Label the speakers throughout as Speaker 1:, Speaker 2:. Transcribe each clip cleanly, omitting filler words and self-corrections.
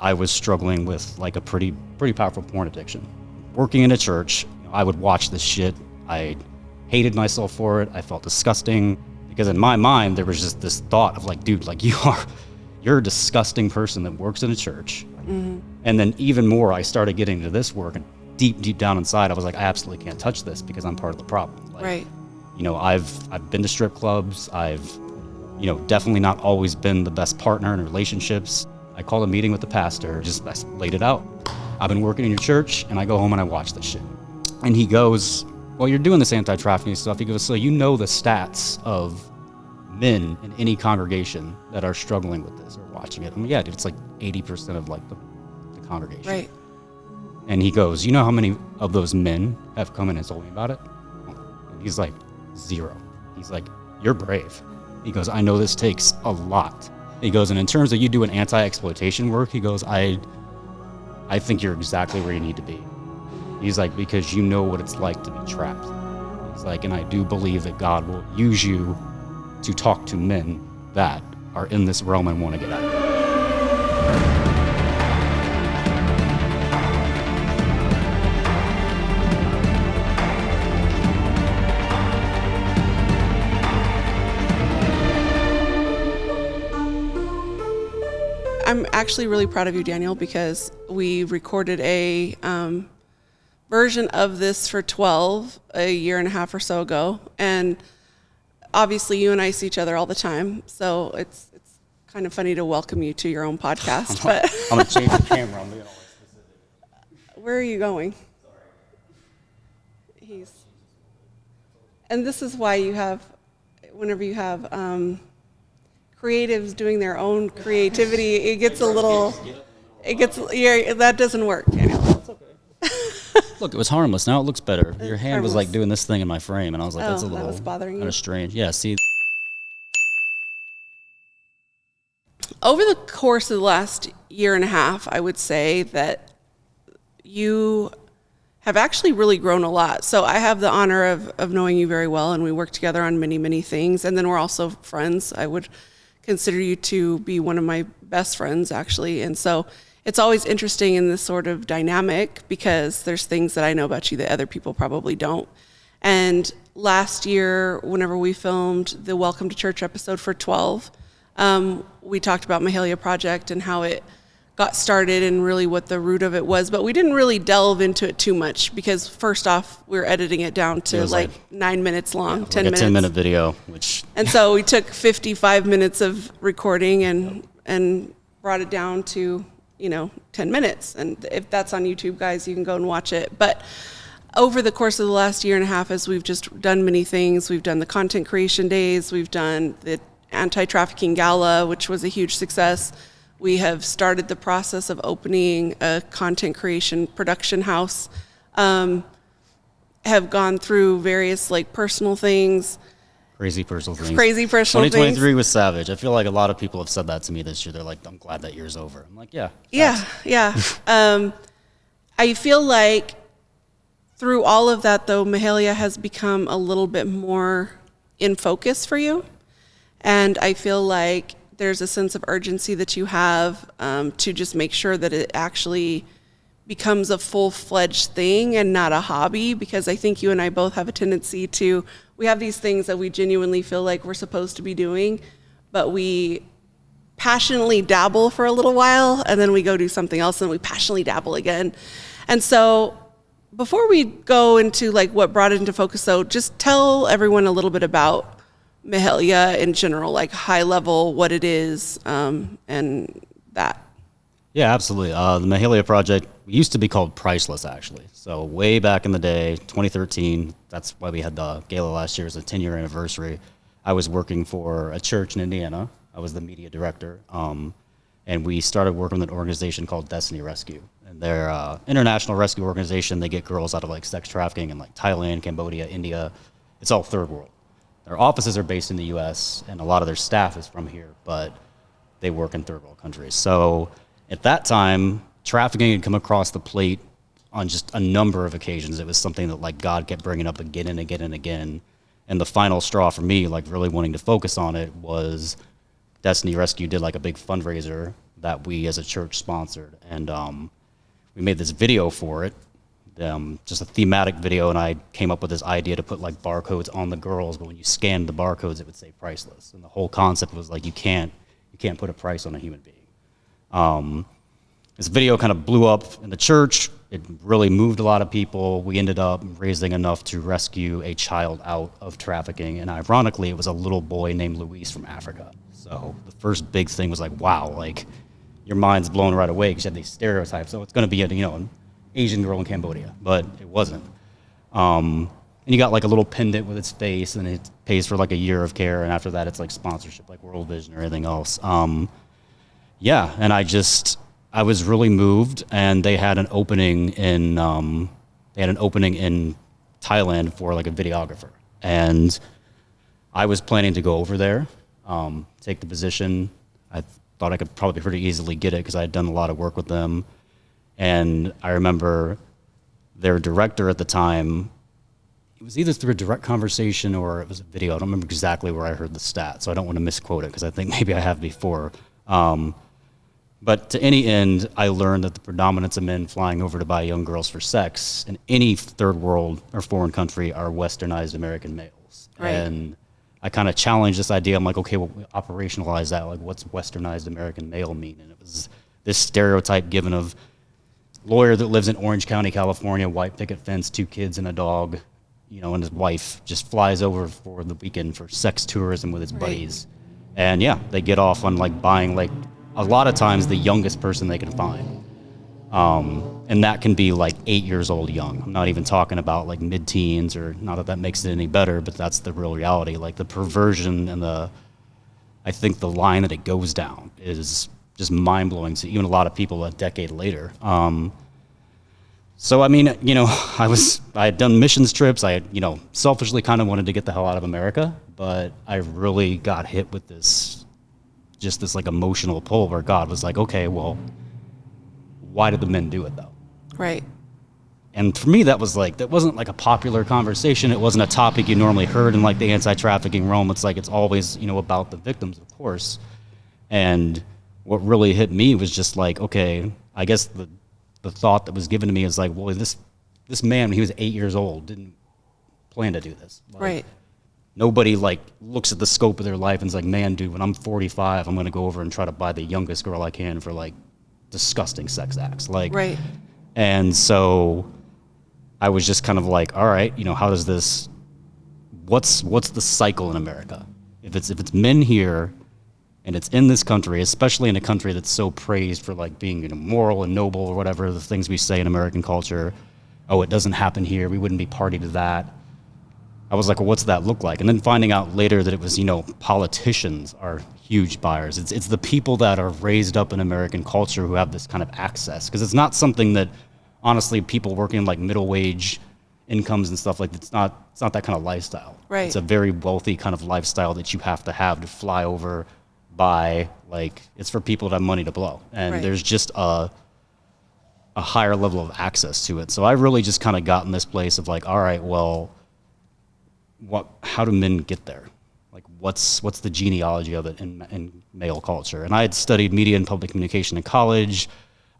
Speaker 1: I was struggling with like a pretty powerful porn addiction. Working in a church, I would watch this shit. I hated myself for it. I felt disgusting because in my mind there was just this thought of like, dude, like you're a disgusting person that works in a church. Mm-hmm. And then even more, I started getting into this work, and deep down inside, I was like, I absolutely can't touch this because I'm part of the problem. Like,
Speaker 2: right.
Speaker 1: I've been to strip clubs. I've, definitely not always been the best partner in relationships. I called a meeting with the pastor, I laid it out. I've been working in your church, and I go home and I watch this shit. And he goes, well, you're doing this anti-trafficking stuff. He goes, so you know the stats of men in any congregation that are struggling with this or watching it. I mean, yeah, dude, it's like 80% of like the congregation.
Speaker 2: Right.
Speaker 1: And he goes, you know how many of those men have come in and told me about it? And he's like, 0. He's like, you're brave. He goes, I know this takes a lot. He goes, and in terms of you doing anti-exploitation work, he goes, I think you're exactly where you need to be. He's like, because you know what it's like to be trapped. He's like, and I do believe that God will use you to talk to men that are in this realm and want to get out.
Speaker 2: I'm actually really proud of you, Daniel, because we recorded a version of this for 12 a year and a half or so ago. And obviously you and I see each other all the time. So it's kind of funny to welcome you to your own podcast.
Speaker 1: I'm going to change the camera. I'm being always specific.
Speaker 2: Where are you going? And this is why you have, whenever you have creatives doing their own creativity, it gets that doesn't work, Daniel.
Speaker 1: That's okay. Look, it was harmless. Now it looks better. Your hand was like doing this thing in my frame, and I was like, that's a little
Speaker 2: bothering
Speaker 1: kind of strange. Yeah, see.
Speaker 2: Over the course of the last year and a half, I would say that you have actually really grown a lot. So I have the honor of knowing you very well, and we work together on many, many things. And then we're also friends. I would consider you to be one of my best friends, actually. And so it's always interesting in this sort of dynamic because there's things that I know about you that other people probably don't. And last year, whenever we filmed the Welcome to Church episode for 12, we talked about Mahalia Project and how it got started and really what the root of it was, but we didn't really delve into it too much because first off, we were editing it down to like 9 minutes long,
Speaker 1: yeah,
Speaker 2: 10
Speaker 1: like
Speaker 2: minutes.
Speaker 1: A 10-minute video,
Speaker 2: and so we took 55 minutes of recording and brought it down to, 10 minutes. And if that's on YouTube, guys, you can go and watch it. But over the course of the last year and a half, as we've just done many things, we've done the content creation days, we've done the anti-trafficking gala, which was a huge success. We have started the process of opening a content creation production house, have gone through various personal things.
Speaker 1: Crazy personal things.
Speaker 2: 2023
Speaker 1: was savage. I feel like a lot of people have said that to me this year. They're like, I'm glad that year's over. I'm like, yeah.
Speaker 2: Yeah. I feel like through all of that, though, Mahalia has become a little bit more in focus for you. And I feel like there's a sense of urgency that you have to just make sure that it actually becomes a full-fledged thing and not a hobby, because I think you and I both have a tendency we have these things that we genuinely feel like we're supposed to be doing, but we passionately dabble for a little while, and then we go do something else, and we passionately dabble again. And so before we go into what brought it into focus, though, just tell everyone a little bit about Mahalia in general, high level, what it is, and that.
Speaker 1: Yeah, absolutely. The Mahalia Project used to be called Priceless, actually. So way back in the day, 2013, that's why we had the gala last year, it was a 10-year anniversary. I was working for a church in Indiana. I was the media director. And we started working with an organization called Destiny Rescue. And they're an international rescue organization. They get girls out of sex trafficking in Thailand, Cambodia, India. It's all third world. Their offices are based in the U.S., and a lot of their staff is from here, but they work in third world countries. So at that time, trafficking had come across the plate on just a number of occasions. It was something that God kept bringing up again and again and again. And the final straw for me, really wanting to focus on it, was Destiny Rescue did a big fundraiser that we as a church sponsored. And we made this video for it, just a thematic video, and I came up with this idea to put like barcodes on the girls, but when you scanned the barcodes, it would say priceless. And the whole concept was like, you can't put a price on a human being. This video kind of blew up in the church. It really moved a lot of people. We ended up raising enough to rescue a child out of trafficking. And ironically, it was a little boy named Luis from Africa. So the first big thing was like, wow, like your mind's blown right away because you had these stereotypes. So it's going to be an Asian girl in Cambodia, but it wasn't. And you got like a little pendant with its face, and it pays for like a year of care. And after that, it's like sponsorship, like World Vision or anything else. Yeah, and I was really moved, and they had an opening in Thailand for like a videographer, and I was planning to go over there, take the position. I thought I could probably pretty easily get it because I had done a lot of work with them, and I remember their director at the time. It was either through a direct conversation or it was a video. I don't remember exactly where I heard the stat, so I don't want to misquote it because I think maybe I have before. But to any end, I learned that the predominance of men flying over to buy young girls for sex in any third world or foreign country are westernized American males.
Speaker 2: Right.
Speaker 1: And I kind of challenged this idea. I'm like, okay, well, we operationalize that. Like, what's westernized American male mean? And it was this stereotype given of lawyer that lives in Orange County, California, white picket fence, 2 kids and a dog, and his wife just flies over for the weekend for sex tourism with his buddies. And yeah, they get off on like buying like a lot of times the youngest person they can find. And that can be like 8 years old young. I'm not even talking about like mid-teens, or not that makes it any better, but that's the real reality. Like the perversion and I think the line that it goes down is just mind-blowing to even a lot of people a decade later. So, I mean, I had done missions trips. I had, selfishly kind of wanted to get the hell out of America, but I really got hit with this like emotional pull where God was like, okay, well, why did the men do it though?
Speaker 2: Right.
Speaker 1: And for me, that wasn't like a popular conversation. It wasn't a topic you normally heard in like the anti-trafficking realm. It's like, it's always, about the victims, of course. And what really hit me was just like, okay, I guess the thought that was given to me is like, well, this man, when he was 8 years old, didn't plan to do this. Like,
Speaker 2: right.
Speaker 1: Nobody like looks at the scope of their life and is like, man, dude, when I'm 45, I'm going to go over and try to buy the youngest girl I can for like disgusting sex acts. Like,
Speaker 2: right.
Speaker 1: And so I was just kind of like, all right, how does this, what's the cycle in America? If it's men here and it's in this country, especially in a country that's so praised for like being moral and noble or whatever, the things we say in American culture, oh, it doesn't happen here, we wouldn't be party to that. I was like, well, what's that look like? And then finding out later that it was, politicians are huge buyers. It's the people that are raised up in American culture who have this kind of access. Because it's not something that, honestly, people working like middle wage incomes and stuff, like it's not that kind of lifestyle.
Speaker 2: Right.
Speaker 1: It's a very wealthy kind of lifestyle that you have to fly over, buy. Like, it's for people that have money to blow. And there's just a higher level of access to it. So I really just kind of got in this place of like, all right, well, how do men get there? Like, what's the genealogy of it in male culture? And I had studied media and public communication in college.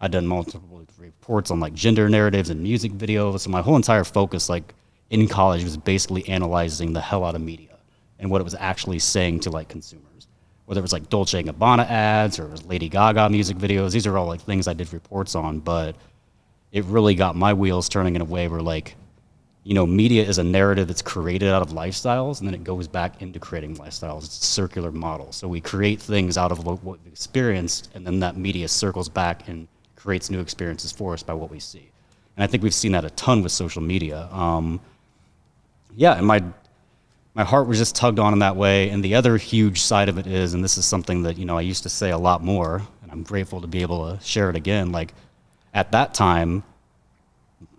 Speaker 1: I'd done multiple reports on like gender narratives and music videos. So my whole entire focus, like in college, was basically analyzing the hell out of media and what it was actually saying to like consumers. Whether it was like Dolce & Gabbana ads or it was Lady Gaga music videos, these are all like things I did reports on. But it really got my wheels turning in a way where like, media is a narrative that's created out of lifestyles, and then it goes back into creating lifestyles. It's a circular model. So we create things out of what we've experienced, and then that media circles back and creates new experiences for us by what we see. And I think we've seen that a ton with social media. And my heart was just tugged on in that way. And the other huge side of it is, and this is something that, I used to say a lot more, and I'm grateful to be able to share it again. Like, at that time,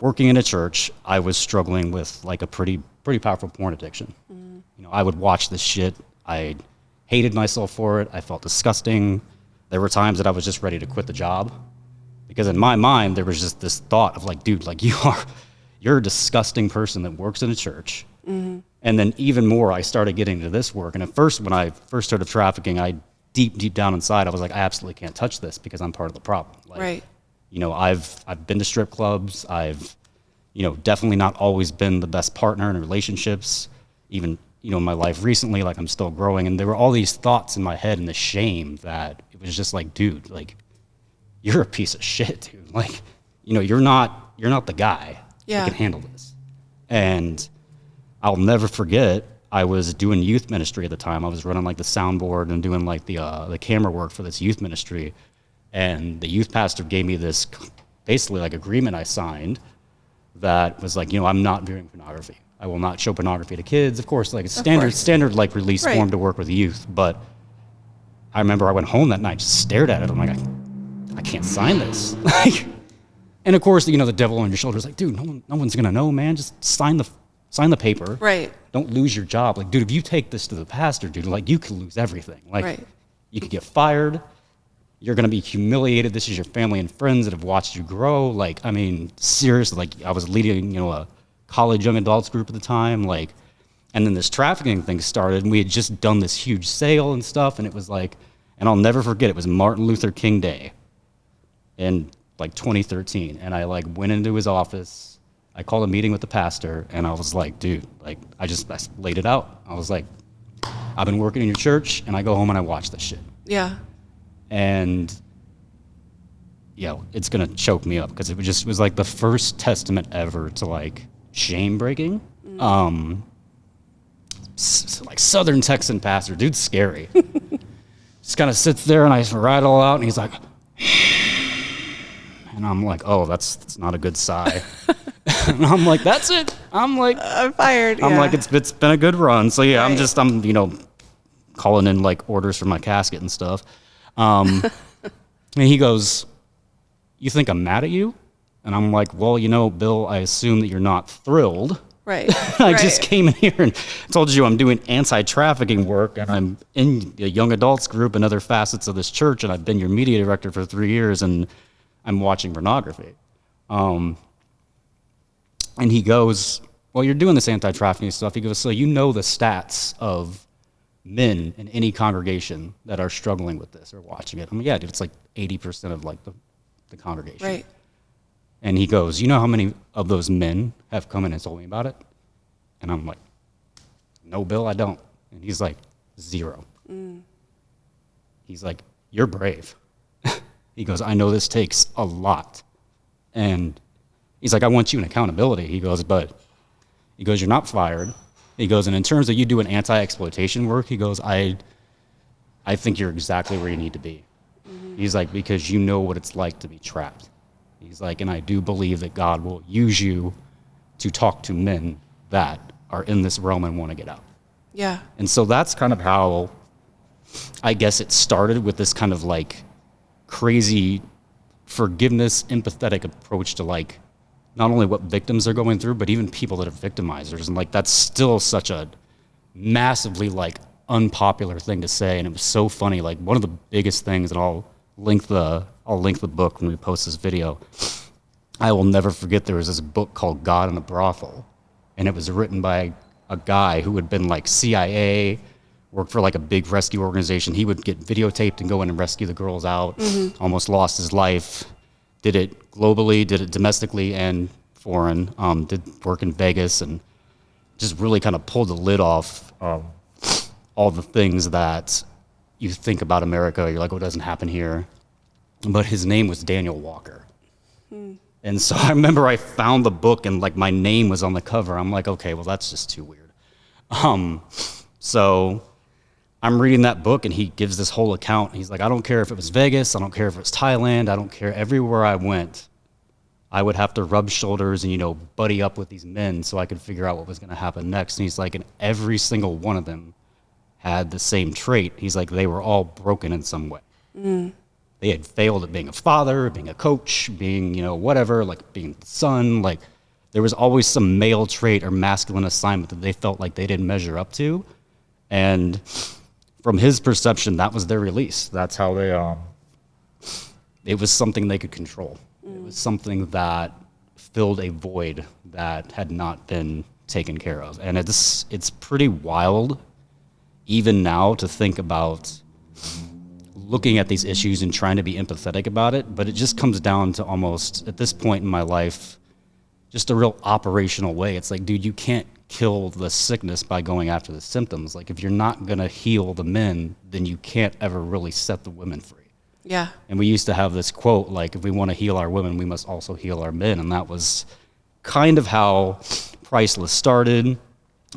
Speaker 1: working in a church, I was struggling with like a pretty powerful porn addiction. Mm. I would watch this shit. I hated myself for it. I felt disgusting. There were times that I was just ready to quit the job because in my mind there was just this thought of like, dude, like you're a disgusting person that works in a church. Mm-hmm. And then even more, I started getting into this work. And at first, when I first started trafficking, I deep down inside, I was like, I absolutely can't touch this because I'm part of the problem. Like,
Speaker 2: Right.
Speaker 1: you know, I've been to strip clubs. I've, you know, definitely not always been the best partner in relationships. Even, you know, in my life recently, like I'm still growing. And there were all these thoughts in my head and the shame that it was just like, dude, like, you're a piece of shit, dude. Like, you know, you're not the guy
Speaker 2: Yeah.
Speaker 1: that can handle this. And I'll never forget, I was doing youth ministry at the time. I was running like the soundboard and doing like the camera work for this youth ministry. And the youth pastor gave me this basically like agreement I signed that was like, you know, I'm not viewing pornography. I will not show pornography to kids. Of course, like a standard like release
Speaker 2: Right.
Speaker 1: form to work with youth. But I remember I went home that night, just stared at it. I'm like, I can't sign this. Like, and of course, you know, the devil on your shoulder is like, dude, no one's gonna know, man. Just sign the paper.
Speaker 2: Right.
Speaker 1: Don't lose your job. Like, dude, if you take this to the pastor, dude, like you could lose everything. Like,
Speaker 2: Right.
Speaker 1: you could get fired. You're gonna be humiliated. This is your family and friends that have watched you grow. Like, I mean, seriously, like I was leading, you know, a college young adults group at the time. Like, and then this trafficking thing started, and we had just done this huge sale and stuff, and it was like, and I'll never forget, it was Martin Luther King Day in like 2013, and I like went into his office. I called a meeting with the pastor, and I was like, dude, like I laid it out. I was like, I've been working in your church, and I go home and I watch this shit.
Speaker 2: Yeah.
Speaker 1: And yeah, it's gonna choke me up because it was like the first testament ever to like shame breaking. Like Southern Texan pastor, dude's scary. Just kind of sits there and I write it all out, and he's like, and I'm like, oh, that's not a good sigh. And I'm like, that's it. I'm like,
Speaker 2: I'm fired.
Speaker 1: I'm
Speaker 2: yeah.
Speaker 1: like, it's been a good run. So yeah,
Speaker 2: Right.
Speaker 1: I'm you know, calling in like orders for my casket and stuff. And he goes, you think I'm mad at you? And I'm like, well, you know, Bill, I assume that you're not thrilled.
Speaker 2: Right.
Speaker 1: I
Speaker 2: Right.
Speaker 1: just came in here and told you I'm doing anti-trafficking work, and I'm in a young adults group and other facets of this church, and I've been your media director for 3 years, and I'm watching pornography. And he goes, well, you're doing this anti-trafficking stuff. He goes, so you know the stats of men in any congregation that are struggling with this or watching it. I'm like, yeah, dude, it's like 80% of like the congregation.
Speaker 2: Right.
Speaker 1: And he goes, you know how many of those men have come in and told me about it? And I'm like, no, Bill, I don't. And he's like, 0. He's like, you're brave. He goes, I know this takes a lot. And he's like, I want you in accountability. He goes, you're not fired. He goes, and in terms of you doing anti-exploitation work, he goes, I think you're exactly where you need to be. He's like, because you know what it's like to be trapped. He's like, and I do believe that God will use you to talk to men that are in this realm and want to get out.
Speaker 2: Yeah.
Speaker 1: And so that's kind of how I guess it started, with this kind of like crazy forgiveness, empathetic approach to like not only what victims are going through, but even people that are victimizers. And like that's still such a massively like unpopular thing to say. And it was so funny. Like one of the biggest things, and I'll link the book when we post this video. I will never forget, there was this book called God in a Brothel, and it was written by a guy who had been like CIA, worked for like a big rescue organization. He would get videotaped and go in and rescue the girls out, almost lost his life, did it globally, did it domestically and foreign, did work in Vegas, and just really kind of pulled the lid off all the things that you think about America. You're like, oh, it doesn't happen here. But his name was Daniel Walker. And so I remember I found the book and like my name was on the cover. I'm like, okay, well, that's just too weird. So I'm reading that book, and he gives this whole account. He's like, I don't care if it was Vegas. I don't care if it was Thailand. I don't care. Everywhere I went, I would have to rub shoulders and, you know, buddy up with these men so I could figure out what was going to happen next. And he's like, and every single one of them had the same trait. He's like, they were all broken in some way. They had failed at being a father, being a coach, being, you know, whatever, like being the son. Like there was always some male trait or masculine assignment that they felt like they didn't measure up to. And from his perception, that was their release. That's how they, it was something they could control. It was something that filled a void that had not been taken care of. And it's pretty wild even now to think about looking at these issues and trying to be empathetic about it, but it just comes down to almost, at this point in my life, just a real operational way. It's like, dude, you can't kill the sickness by going after the symptoms. Like, if you're not going to heal the men, then you can't ever really set the women free.
Speaker 2: Yeah.
Speaker 1: And we used to have this quote, like, if we want to heal our women, we must also heal our men. And that was kind of how Priceless started.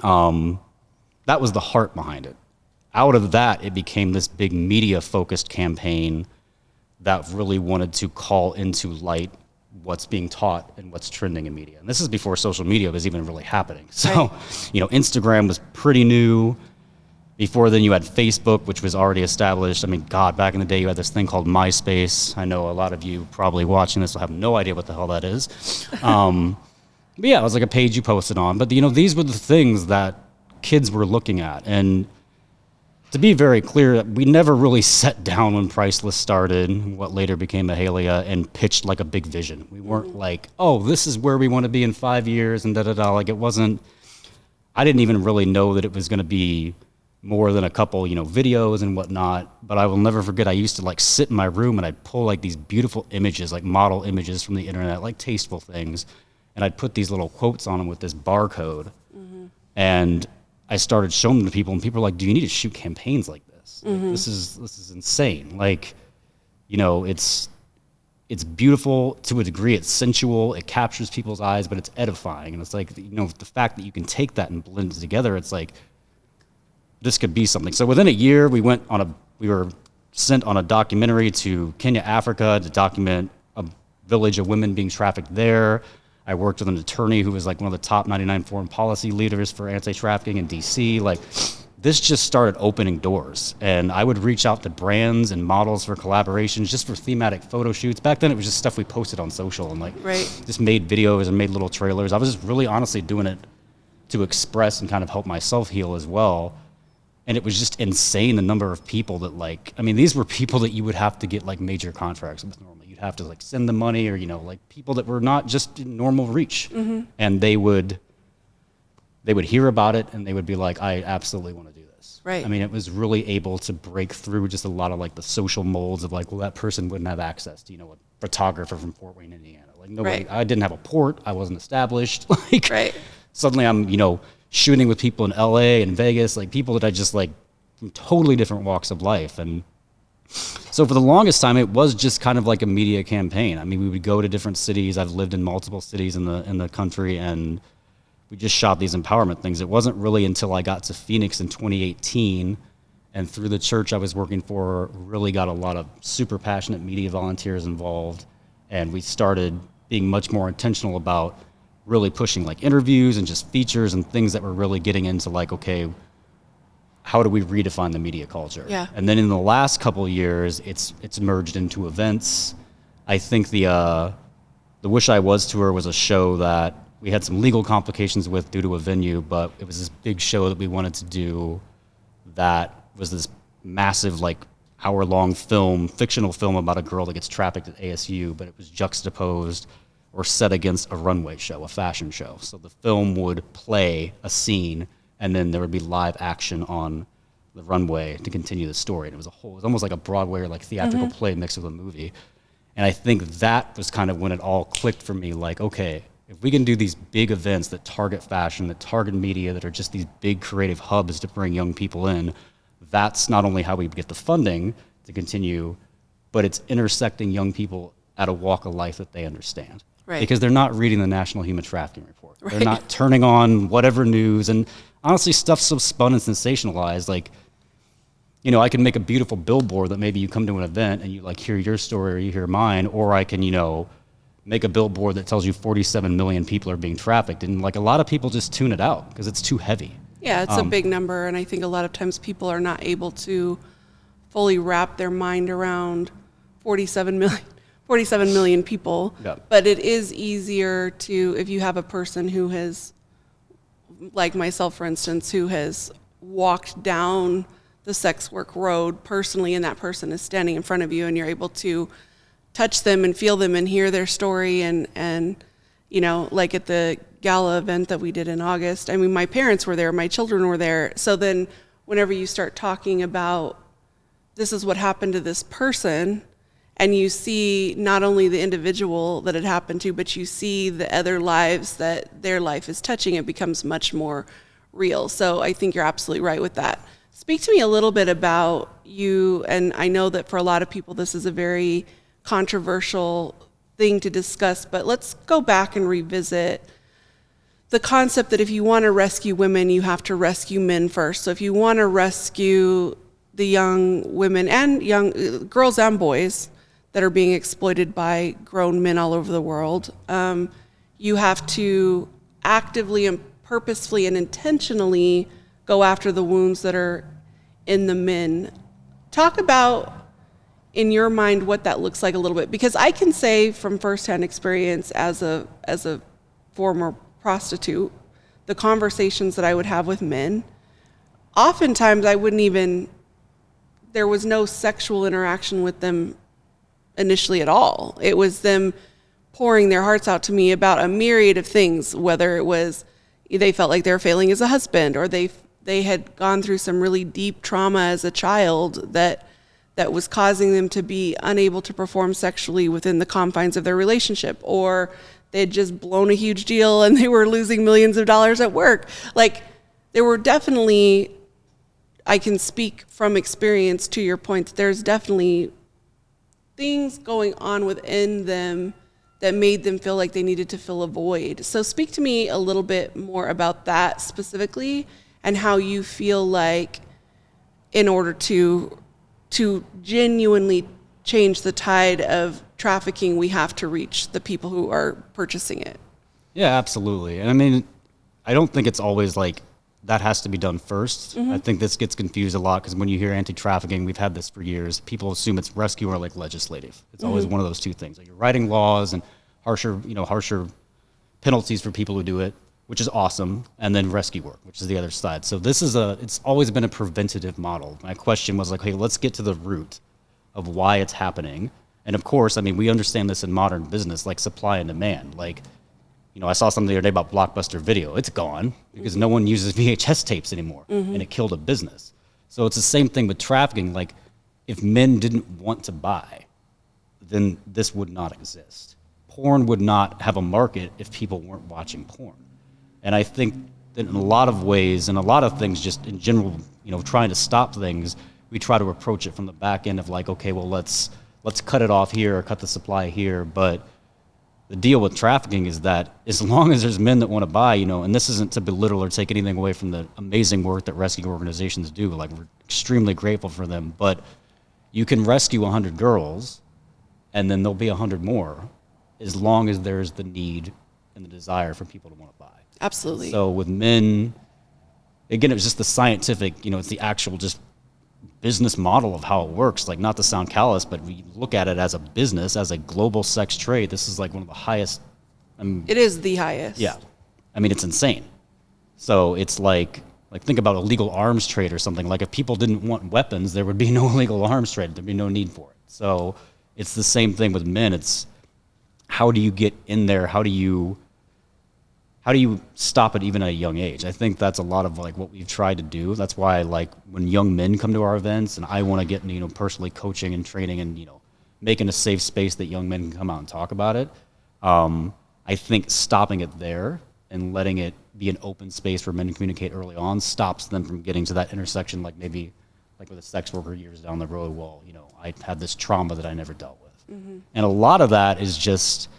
Speaker 1: That was the heart behind it. Out of that, it became this big media-focused campaign that really wanted to call into light what's being taught and what's trending in media. And this is before social media was even really happening. So,
Speaker 2: Right.
Speaker 1: Instagram was pretty new. Before then, you had Facebook, which was already established. I mean, God, back in the day, you had this thing called MySpace. I know a lot of you probably watching this will have no idea what the hell that is. But yeah, it was like a page you posted on. But, these were the things that kids were looking at. And to be very clear, we never really sat down when Priceless started, what later became Mahalia, and pitched like a big vision. We weren't like, oh, this is where we want to be in 5 years and da-da-da. Like, it wasn't, I didn't even really know that it was going to be more than a couple, videos and whatnot. But I will never forget, I used to like sit in my room and I'd pull like these beautiful images, like model images from the internet, like tasteful things. And I'd put these little quotes on them with this barcode. And I started showing them to people, and people were like, do you need to shoot campaigns like this? Like, this is insane. Like, it's beautiful to a degree. It's sensual. It captures people's eyes, but it's edifying. And it's like, the fact that you can take that and blend it together, it's like, this could be something. So within a year, we were sent on a documentary to Kenya, Africa, to document a village of women being trafficked there. I worked with an attorney who was like one of the top 99 foreign policy leaders for anti-trafficking in DC. Like, this just started opening doors. And I would reach out to brands and models for collaborations, just for thematic photo shoots. Back then, it was just stuff we posted on social and just made videos and made little trailers. I was just really honestly doing it to express and kind of help myself heal as well. And it was just insane, the number of people that these were people that you would have to get like major contracts with normally. You'd have to like send them money, or, people that were not just in normal reach. And they would hear about it and they would be like, I absolutely want to do this.
Speaker 2: Right.
Speaker 1: I mean, it was really able to break through just a lot of like the social molds of like, well, that person wouldn't have access to, a photographer from Fort Wayne, Indiana. Like, nobody, I didn't have a port. I wasn't established. Suddenly I'm, shooting with people in LA and Vegas, like people that I just like from totally different walks of life. And so for the longest time, it was just kind of like a media campaign. I mean, we would go to different cities. I've lived in multiple cities in the country, and we just shot these empowerment things. It wasn't really until I got to Phoenix in 2018, and through the church I was working for, really got a lot of super passionate media volunteers involved. And we started being much more intentional about really pushing like interviews and just features and things that were really getting into like, okay, how do we redefine the media culture?
Speaker 2: Yeah.
Speaker 1: And then in the last couple of years, it's merged into events. I think the Wish I Was tour was a show that we had some legal complications with due to a venue, but it was this big show that we wanted to do that was this massive like hour-long fictional film about a girl that gets trafficked at ASU, but it was juxtaposed or set against a runway show, a fashion show. So the film would play a scene, and then there would be live action on the runway to continue the story. And it was almost like a Broadway or like theatrical play mixed with a movie. And I think that was kind of when it all clicked for me, like, okay, if we can do these big events that target fashion, that target media, that are just these big creative hubs to bring young people in, that's not only how we get the funding to continue, but it's intersecting young people at a walk of life that they understand.
Speaker 2: Right.
Speaker 1: Because they're not reading the National Human Trafficking Report. Right. They're not turning on whatever news. And honestly, stuff's so spun and sensationalized. Like, I can make a beautiful billboard that maybe you come to an event and you like hear your story or you hear mine, or I can, make a billboard that tells you 47 million people are being trafficked. And like a lot of people just tune it out because it's too heavy.
Speaker 2: Yeah, it's a big number. And I think a lot of times people are not able to fully wrap their mind around 47 million people.
Speaker 1: Yep.
Speaker 2: But it is easier to, if you have a person who has, like myself, for instance, who has walked down the sex work road personally, and that person is standing in front of you and you're able to touch them and feel them and hear their story. And like at the gala event that we did in August, I mean, my parents were there, my children were there. So then whenever you start talking about this is what happened to this person, and you see not only the individual that it happened to, but you see the other lives that their life is touching, it becomes much more real. So I think you're absolutely right with that. Speak to me a little bit about you, and I know that for a lot of people this is a very controversial thing to discuss, but let's go back and revisit the concept that if you want to rescue women, you have to rescue men first. So if you want to rescue the young women and young girls and boys that are being exploited by grown men all over the world, you have to actively and purposefully and intentionally go after the wounds that are in the men. Talk about, in your mind, what that looks like a little bit, because I can say from firsthand experience as a former prostitute, the conversations that I would have with men, oftentimes there was no sexual interaction with them initially at all. It was them pouring their hearts out to me about a myriad of things, whether it was they felt like they were failing as a husband, or they had gone through some really deep trauma as a child that was causing them to be unable to perform sexually within the confines of their relationship, or they had just blown a huge deal and they were losing millions of dollars at work. Like, there were definitely, I can speak from experience to your point, there's definitely things going on within them that made them feel like they needed to fill a void. So speak to me a little bit more about that specifically, and how you feel like in order to genuinely change the tide of trafficking, we have to reach the people who are purchasing it.
Speaker 1: Yeah, absolutely. And I mean, I don't think it's always like that has to be done first. I think this gets confused a lot because when you hear anti-trafficking, we've had this for years, people assume it's rescue or like legislative. It's always one of those two things. Like, you're writing laws and harsher penalties for people who do it, which is awesome, and then rescue work, which is the other side. So it's always been a preventative model. My question was like, hey, let's get to the root of why it's happening. And of course, I mean, we understand this in modern business, like supply and demand. Like, I saw something the other day about Blockbuster Video. It's gone because no one uses VHS tapes anymore, and it killed a business. So it's the same thing with trafficking. Like, if men didn't want to buy, then this would not exist. Porn would not have a market if people weren't watching porn. And I think that in a lot of ways, and a lot of things just in general, trying to stop things, we try to approach it from the back end of like, okay, well, let's cut it off here or cut the supply here. But the deal with trafficking is that as long as there's men that want to buy, and this isn't to belittle or take anything away from the amazing work that rescue organizations do, like, we're extremely grateful for them, but you can rescue 100 girls and then there'll be 100 more as long as there's the need and the desire for people to want to buy.
Speaker 2: Absolutely.
Speaker 1: So with men, again, it was just the scientific, it's the actual just business model of how it works. Like, not to sound callous, but we look at it as a business, as a global sex trade. This is like one of the highest.
Speaker 2: It is the highest.
Speaker 1: Yeah. I mean, it's insane. So it's like think about illegal arms trade or something. Like, if people didn't want weapons, there would be no illegal arms trade. There'd be no need for it. So it's the same thing with men. It's how do you get in there? How do you stop it even at a young age? I think that's a lot of like what we've tried to do. That's why, like, when young men come to our events and I want to get, personally coaching and training and, making a safe space that young men can come out and talk about it. I think stopping it there and letting it be an open space for men to communicate early on stops them from getting to that intersection, like maybe like with a sex worker years down the road. Well, I had this trauma that I never dealt with. And a lot of that is just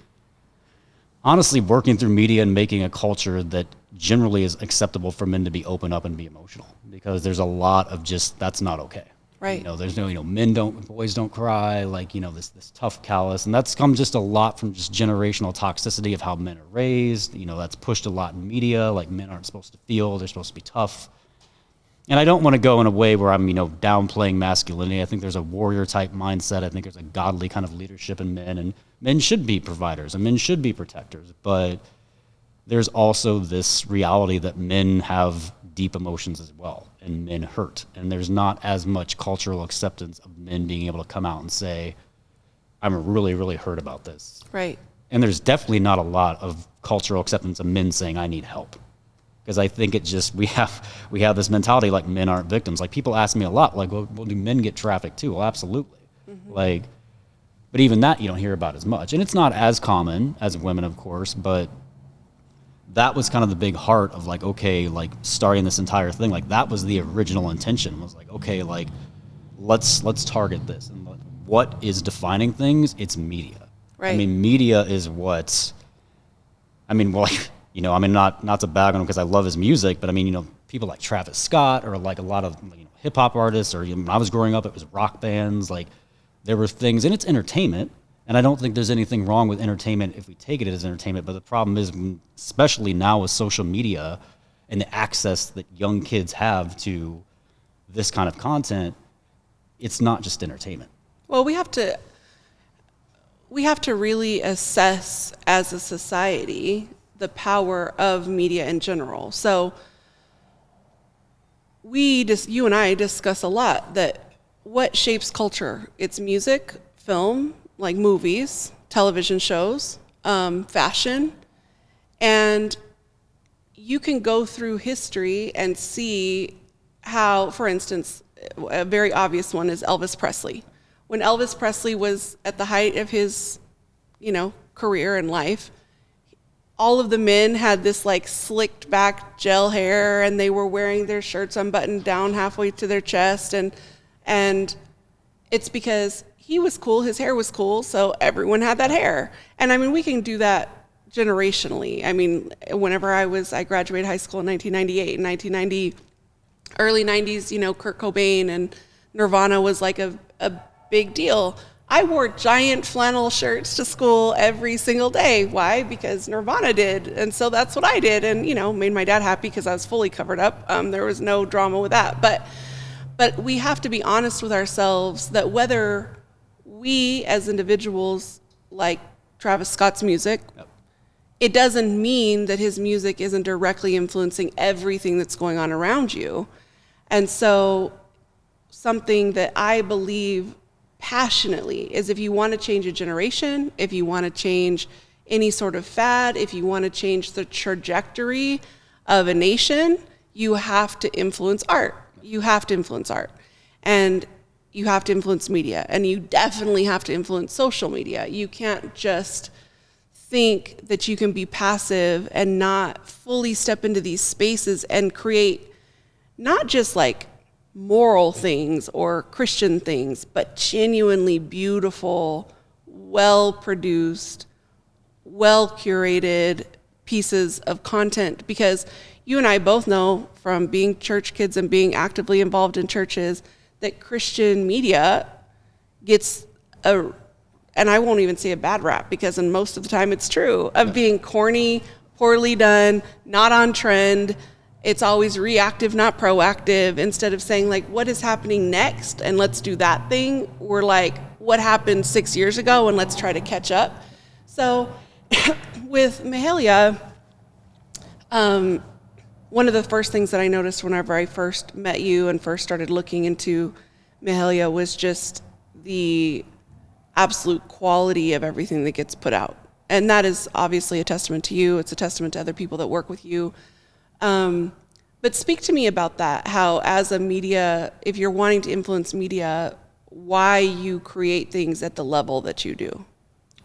Speaker 1: honestly working through media and making a culture that generally is acceptable for men to be open up and be emotional, because there's a lot of just, that's not okay.
Speaker 2: Right.
Speaker 1: There's no, boys don't cry, like, this tough callous. And that's come just a lot from just generational toxicity of how men are raised. That's pushed a lot in media, like men aren't supposed to feel, they're supposed to be tough. And I don't want to go in a way where I'm, downplaying masculinity. I think there's a warrior type mindset. I think there's a godly kind of leadership in men, and men should be providers and men should be protectors. But there's also this reality that men have deep emotions as well, and men hurt. And there's not as much cultural acceptance of men being able to come out and say, I'm really, really hurt about this.
Speaker 2: Right.
Speaker 1: And there's definitely not a lot of cultural acceptance of men saying, I need help. because I think it just we have this mentality like men aren't victims. Like people ask me a lot, like, well, do men get trafficked too? Well, absolutely. Like, but even that you don't hear about as much, and it's not as common as women, of course. But that was kind of the big heart of like, okay, like starting this entire thing. Like that was the original intention. Was like, okay, like let's target this. And what is defining things? It's media.
Speaker 2: Right.
Speaker 1: I mean, media is what's. I mean, well, you know, I mean, not to bag on him because I love his music, but I mean, you know, people like Travis Scott or like a lot of hip hop artists, or when I was growing up, it was rock bands. Like there were things, and it's entertainment. And I don't think there's anything wrong with entertainment if we take it as entertainment. But the problem is, especially now with social media and the access that young kids have to this kind of content, it's not just entertainment.
Speaker 2: Well, we have to really assess as a society the power of media in general. So you and I discuss a lot that what shapes culture? It's music, film, like movies, television shows, fashion. And you can go through history and see how, for instance, a very obvious one is Elvis Presley. When Elvis Presley was at the height of his, career and life, all of the men had this like slicked back gel hair, and they were wearing their shirts unbuttoned down halfway to their chest, and it's because he was cool, his hair was cool, so everyone had that hair. And I mean, we can do that generationally. I mean, whenever I graduated high school in 1998, 1990, early 90s, Kurt Cobain and Nirvana was like a big deal. I wore giant flannel shirts to school every single day. Why? Because Nirvana did. And so that's what I did. And, made my dad happy because I was fully covered up. There was no drama with that. But we have to be honest with ourselves that whether we as individuals like Travis Scott's music, it doesn't mean that his music isn't directly influencing everything that's going on around you. And so something that I believe passionately is if you want to change a generation, if you want to change any sort of fad, if you want to change the trajectory of a nation, you have to influence art. You have to influence art. And you have to influence media. And you definitely have to influence social media. You can't just think that you can be passive and not fully step into these spaces and create not just like moral things or Christian things, but genuinely beautiful, well-produced, well-curated pieces of content. Because you and I both know from being church kids and being actively involved in churches that Christian media gets and I won't even say a bad rap, because in most of the time it's true, of being corny, poorly done, not on trend. It's always reactive, not proactive. Instead of saying like, what is happening next? And let's do that thing. We're like, what happened 6 years ago? And let's try to catch up. So with Mahalia, one of the first things that I noticed whenever I first met you and first started looking into Mahalia was just the absolute quality of everything that gets put out. And that is obviously a testament to you. It's a testament to other people that work with you. But speak to me about that, how as a media, if you're wanting to influence media, why you create things at the level that you do.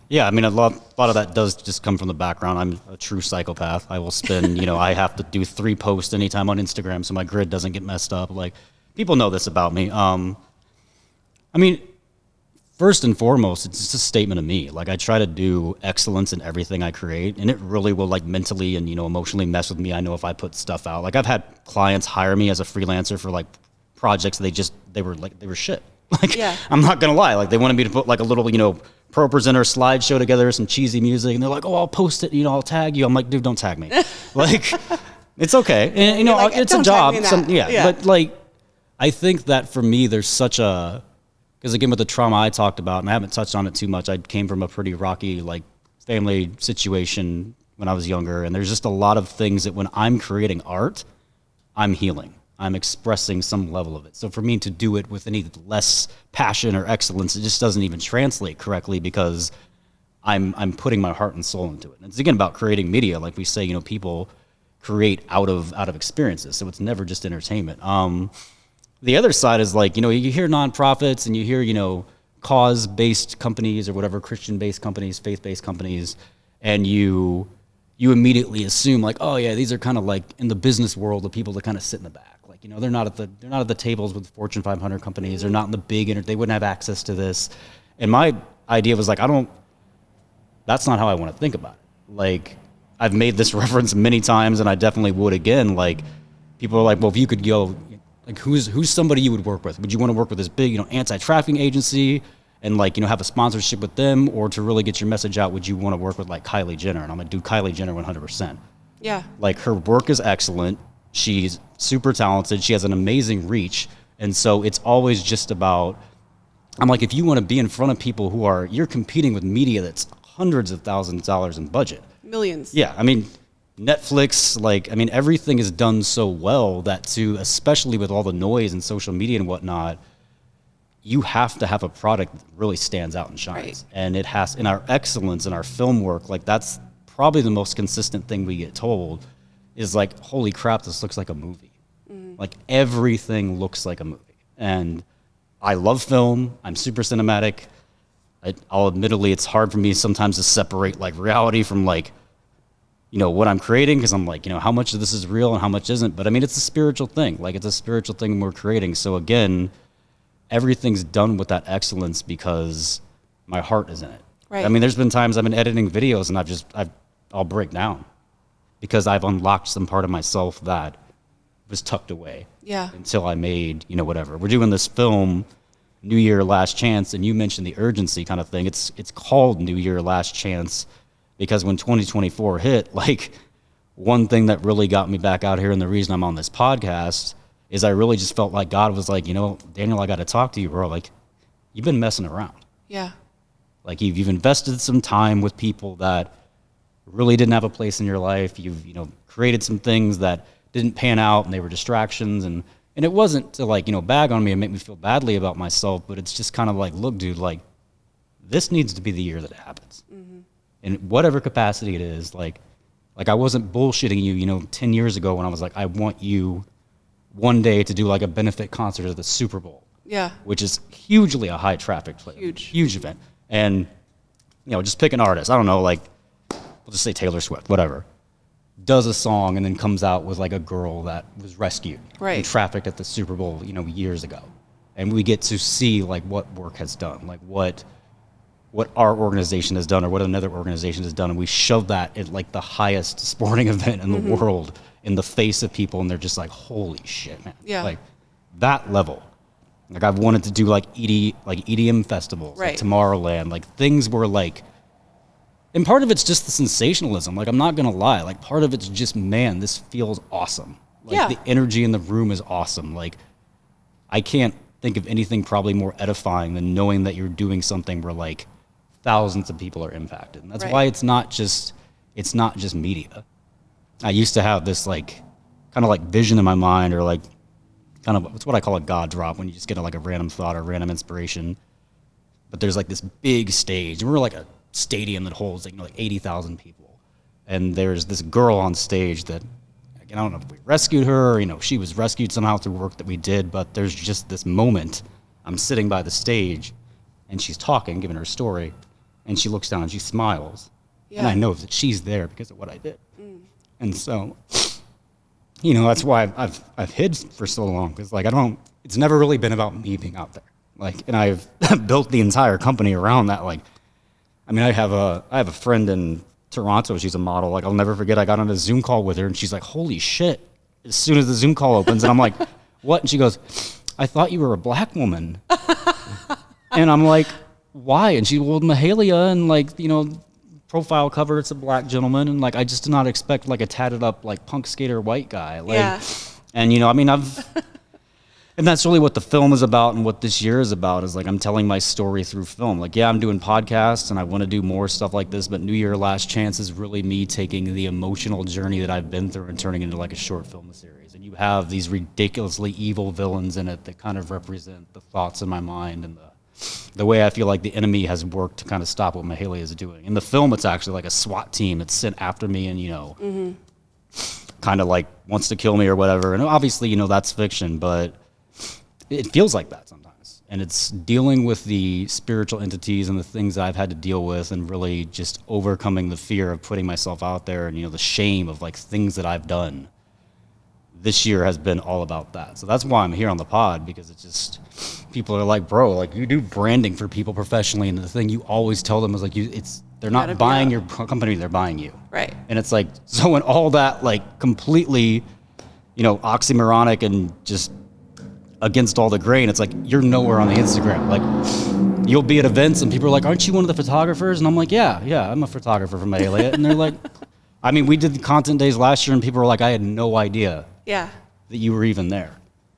Speaker 1: Yeah, I mean, a lot of that does just come from the background. I'm a true psychopath. I will spend, I have to do 3 posts anytime on Instagram so my grid doesn't get messed up. Like, people know this about me. I mean, first and foremost, it's just a statement of me. Like, I try to do excellence in everything I create, and it really will, like, mentally and, emotionally mess with me. I know if I put stuff out. Like, I've had clients hire me as a freelancer for, like, projects they were shit. Like, yeah. I'm not going to lie. Like, they wanted me to put, like, a little, pro presenter slideshow together, some cheesy music, and they're like, oh, I'll post it, I'll tag you. I'm like, dude, don't tag me. Like, it's okay. And, like, it's a job. But, like, I think that for me, there's such a... Because again, with the trauma I talked about, and I haven't touched on it too much, I came from a pretty rocky, like, family situation when I was younger, and there's just a lot of things that when I'm creating art, I'm healing. I'm expressing some level of it. So for me to do it with any less passion or excellence, it just doesn't even translate correctly because I'm putting my heart and soul into it. And it's again about creating media, like we say, people create out of experiences. So it's never just entertainment. The other side is like, you hear nonprofits and you hear, cause-based companies or whatever, Christian-based companies, faith-based companies, and you immediately assume like, oh yeah, these are kind of like in the business world, the people that kind of sit in the back. Like, they're not at the tables with Fortune 500 companies. They're not in the big, they wouldn't have access to this. And my idea was like, that's not how I want to think about it. Like, I've made this reference many times and I definitely would again. Like, people are like, well, if you could go, like, who's somebody you would work with? Would you want to work with this big, anti-trafficking agency and like, have a sponsorship with them, or to really get your message out, would you want to work with like Kylie Jenner? And I'm going to do Kylie Jenner 100%. Yeah. Like, her work is excellent. She's super talented. She has an amazing reach. And so it's always just about, I'm like, if you want to be in front of people you're competing with media that's hundreds of thousands of dollars in budget.
Speaker 2: Millions.
Speaker 1: Yeah. I mean, Netflix, everything is done so well that especially with all the noise and social media and whatnot, you have to have a product that really stands out and shines. Right. And it has, in our excellence in our film work, like, that's probably the most consistent thing we get told is like, holy crap, this looks like a movie. Mm-hmm. Like, everything looks like a movie. And I love film. I'm super cinematic. I'll admittedly, it's hard for me sometimes to separate like reality from like, what I'm creating, because I'm like, how much of this is real and how much isn't. But I mean, it's a spiritual thing. Like, it's a spiritual thing we're creating. So again, everything's done with that excellence because my heart is in it. Right. I mean, there's been times I've been editing videos and I'll break down because I've unlocked some part of myself that was tucked away. Yeah. Until I made, whatever. We're doing this film, New Year Last Chance, and you mentioned the urgency kind of thing. It's called New Year Last Chance because when 2024 hit, like, one thing that really got me back out here and the reason I'm on this podcast is I really just felt like God was like, Daniel, I got to talk to you, bro. Like, you've been messing around. Yeah. Like, you've invested some time with people that really didn't have a place in your life. You've, created some things that didn't pan out and they were distractions. And it wasn't to like, bag on me and make me feel badly about myself, but it's just kind of like, look, dude, like, this needs to be the year that it happens. Mm-hmm. In whatever capacity it is. Like I wasn't bullshitting you, 10 years ago when I was like, I want you one day to do like a benefit concert at the Super Bowl. Yeah. Which is hugely a high traffic play. Huge event. And, just pick an artist. I don't know, like, we'll just say Taylor Swift, whatever. Does a song and then comes out with like a girl that was rescued. Right. And trafficked at the Super Bowl, years ago. And we get to see like what work has done, like what our organization has done or what another organization has done. And we shove that at like the highest sporting event in the world in the face of people. And they're just like, holy shit, man. Yeah. Like, that level. Like, I've wanted to do like EDM festivals, right. Like Tomorrowland, like things where like, and part of it's just the sensationalism. Like, I'm not going to lie. Like, part of it's just, man, this feels awesome. Like, the energy in the room is awesome. Like, I can't think of anything probably more edifying than knowing that you're doing something where like thousands of people are impacted. And that's right. Why it's not just media. I used to have this like kind of like vision in my mind, or like kind of, it's what I call a God drop, when you just get like a random thought or random inspiration. But there's like this big stage, and we're like a stadium that holds like 80,000 people. And there's this girl on stage that, again, I don't know if we rescued her, or, she was rescued somehow through work that we did, but there's just this moment. I'm sitting by the stage and she's talking, giving her story, and she looks down and she smiles. Yeah. And I know that she's there because of what I did. Mm. And so, that's why I've hid for so long, because like it's never really been about me being out there. Like, and I've built the entire company around that. Like, I mean, I have a friend in Toronto. She's a model. Like, I'll never forget, I got on a Zoom call with her and she's like, holy shit. As soon as the Zoom call opens, and I'm like, what? And she goes, I thought you were a black woman. And I'm like, why? And she, well, Mahalia, and like, profile cover, it's a black gentleman. And like, I just did not expect like a tatted up, like punk skater white guy. Like, yeah. And I mean, and that's really what the film is about, and what this year is about, is like, I'm telling my story through film. Like, yeah, I'm doing podcasts and I want to do more stuff like this, but New Year Last Chance is really me taking the emotional journey that I've been through and turning it into like a short film series. And you have these ridiculously evil villains in it that kind of represent the thoughts in my mind and the way I feel like the enemy has worked to kind of stop what Mahalia is doing. In the film, it's actually like a SWAT team that's sent after me and, kind of like wants to kill me or whatever. And obviously, you know, that's fiction, but it feels like that sometimes. And it's dealing with the spiritual entities and the things that I've had to deal with, and really just overcoming the fear of putting myself out there, and, you know, the shame of like things that I've done. This year has been all about that. So that's why I'm here on the pod, because it's just, people are like, bro, like, you do branding for people professionally, and the thing you always tell them is like, they're not buying your company, they're buying you.
Speaker 2: Right.
Speaker 1: And it's like, so when all that like completely, you know, oxymoronic and just against all the grain, it's like, you're nowhere on the Instagram. Like, you'll be at events and people are like, aren't you one of the photographers? And I'm like, yeah, I'm a photographer from Mahalia. And they're like, I mean, we did the content days last year and people were like, I had no idea that you were even there.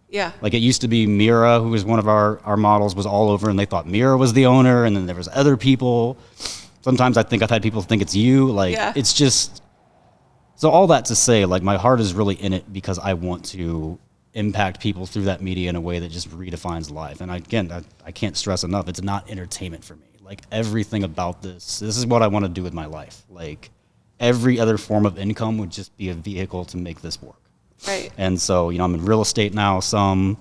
Speaker 2: Yeah.
Speaker 1: Like, it used to be Mira, who was one of our models, was all over, and they thought Mira was the owner, and then there was other people. Sometimes I think I've had people think it's you. Like, it's just, so all that to say, like, my heart is really in it because I want to impact people through that media in a way that just redefines life. And I can't stress enough, it's not entertainment for me. Like, everything about this is what I want to do with my life. Like, every other form of income would just be a vehicle to make this work.
Speaker 2: Right.
Speaker 1: And so, you know, I'm in real estate now, some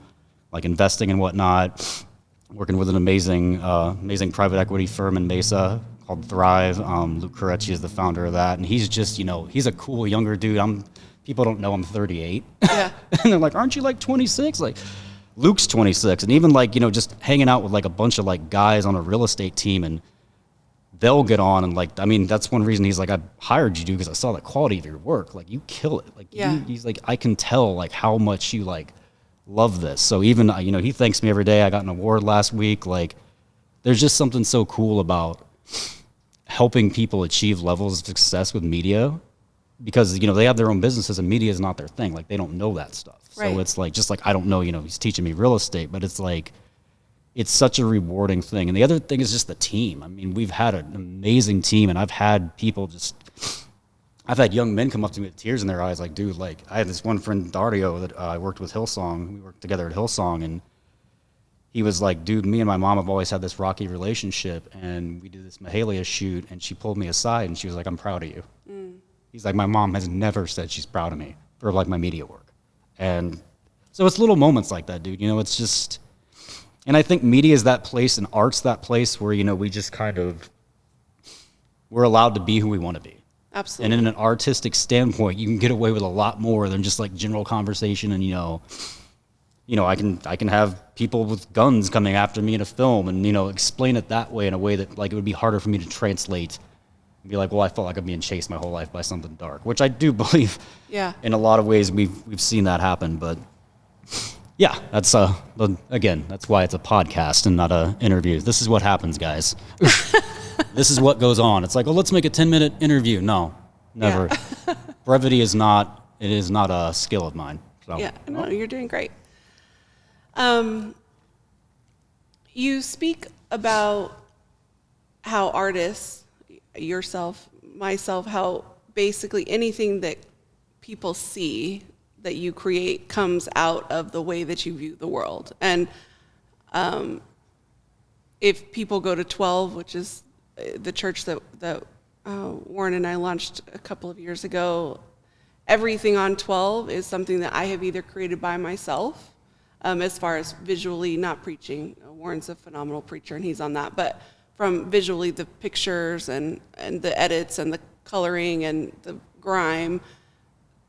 Speaker 1: like investing and whatnot, working with an amazing private equity firm in Mesa called Thrive. Luke Coretti is the founder of that. And he's just, you know, he's a cool younger dude. People don't know I'm 38.
Speaker 2: Yeah.
Speaker 1: And they're like, aren't you like 26? Like, Luke's 26. And even like, you know, just hanging out with like a bunch of like guys on a real estate team, and they'll get on and like, I mean, that's one reason he's like, I hired you, dude, because I saw the quality of your work. Like, you kill it. Like, he's like, I can tell like how much you like love this. So even, you know, he thanks me every day. I got an award last week. Like, there's just something so cool about helping people achieve levels of success with media, because, you know, they have their own businesses and media is not their thing. Like, they don't know that stuff.
Speaker 2: Right.
Speaker 1: So it's like, just like, I don't know, you know, he's teaching me real estate, but it's like, it's such a rewarding thing. And the other thing is just the team. I mean, we've had an amazing team, and I've had people I've had young men come up to me with tears in their eyes, like, dude, like, I had this one friend, Dario, that I worked with Hillsong. We worked together at Hillsong, and he was like, dude, me and my mom have always had this rocky relationship, and we did this Mahalia shoot, and she pulled me aside, and she was like, I'm proud of you. He's like, my mom has never said she's proud of me for like my media work. And so it's little moments like that, dude. You know, it's just, and I think media is that place, and art's that place where, you know, we just kind of, we're allowed to be who we want to be.
Speaker 2: Absolutely.
Speaker 1: And in an artistic standpoint, you can get away with a lot more than just like general conversation. And, you know, I can have people with guns coming after me in a film, and, you know, explain it that way in a way that like it would be harder for me to translate and be like, well, I felt like I'm being chased my whole life by something dark, which I do believe.
Speaker 2: Yeah.
Speaker 1: In a lot of ways we've seen that happen, but yeah, that's again, that's why it's a podcast and not a interview. This is what happens, guys. This is what goes on. It's like, oh, let's make a 10-minute interview. No, never. Yeah. Brevity is not a skill of mine. So.
Speaker 2: Yeah, no, you're doing great. You speak about how artists, yourself, myself, how basically anything that people see that you create comes out of the way that you view the world. And if people go to 12, which is the church that Warren and I launched a couple of years ago, everything on 12 is something that I have either created by myself, as far as visually, not preaching. Warren's a phenomenal preacher and he's on that, but from visually, the pictures and the edits and the coloring and the grime,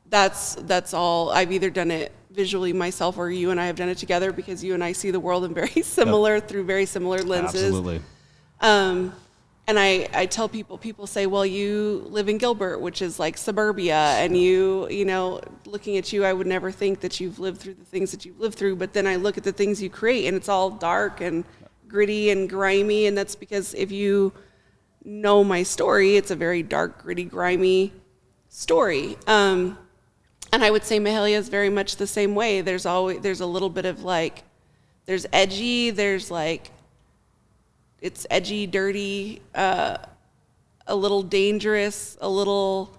Speaker 2: that's all. I've either done it visually myself, or you and I have done it together, because you and I see the world in very similar, through very similar lenses.
Speaker 1: Absolutely.
Speaker 2: And I tell people say, well, you live in Gilbert, which is like suburbia, and you know, looking at you, I would never think that you've lived through the things that you've lived through. But then I look at the things you create, and it's all dark and gritty and grimy, and that's because if you know my story, it's a very dark, gritty, grimy story. And I would say Mahalia is very much the same way. There's a little bit of like, there's edgy, there's like, it's edgy, dirty, a little dangerous, a little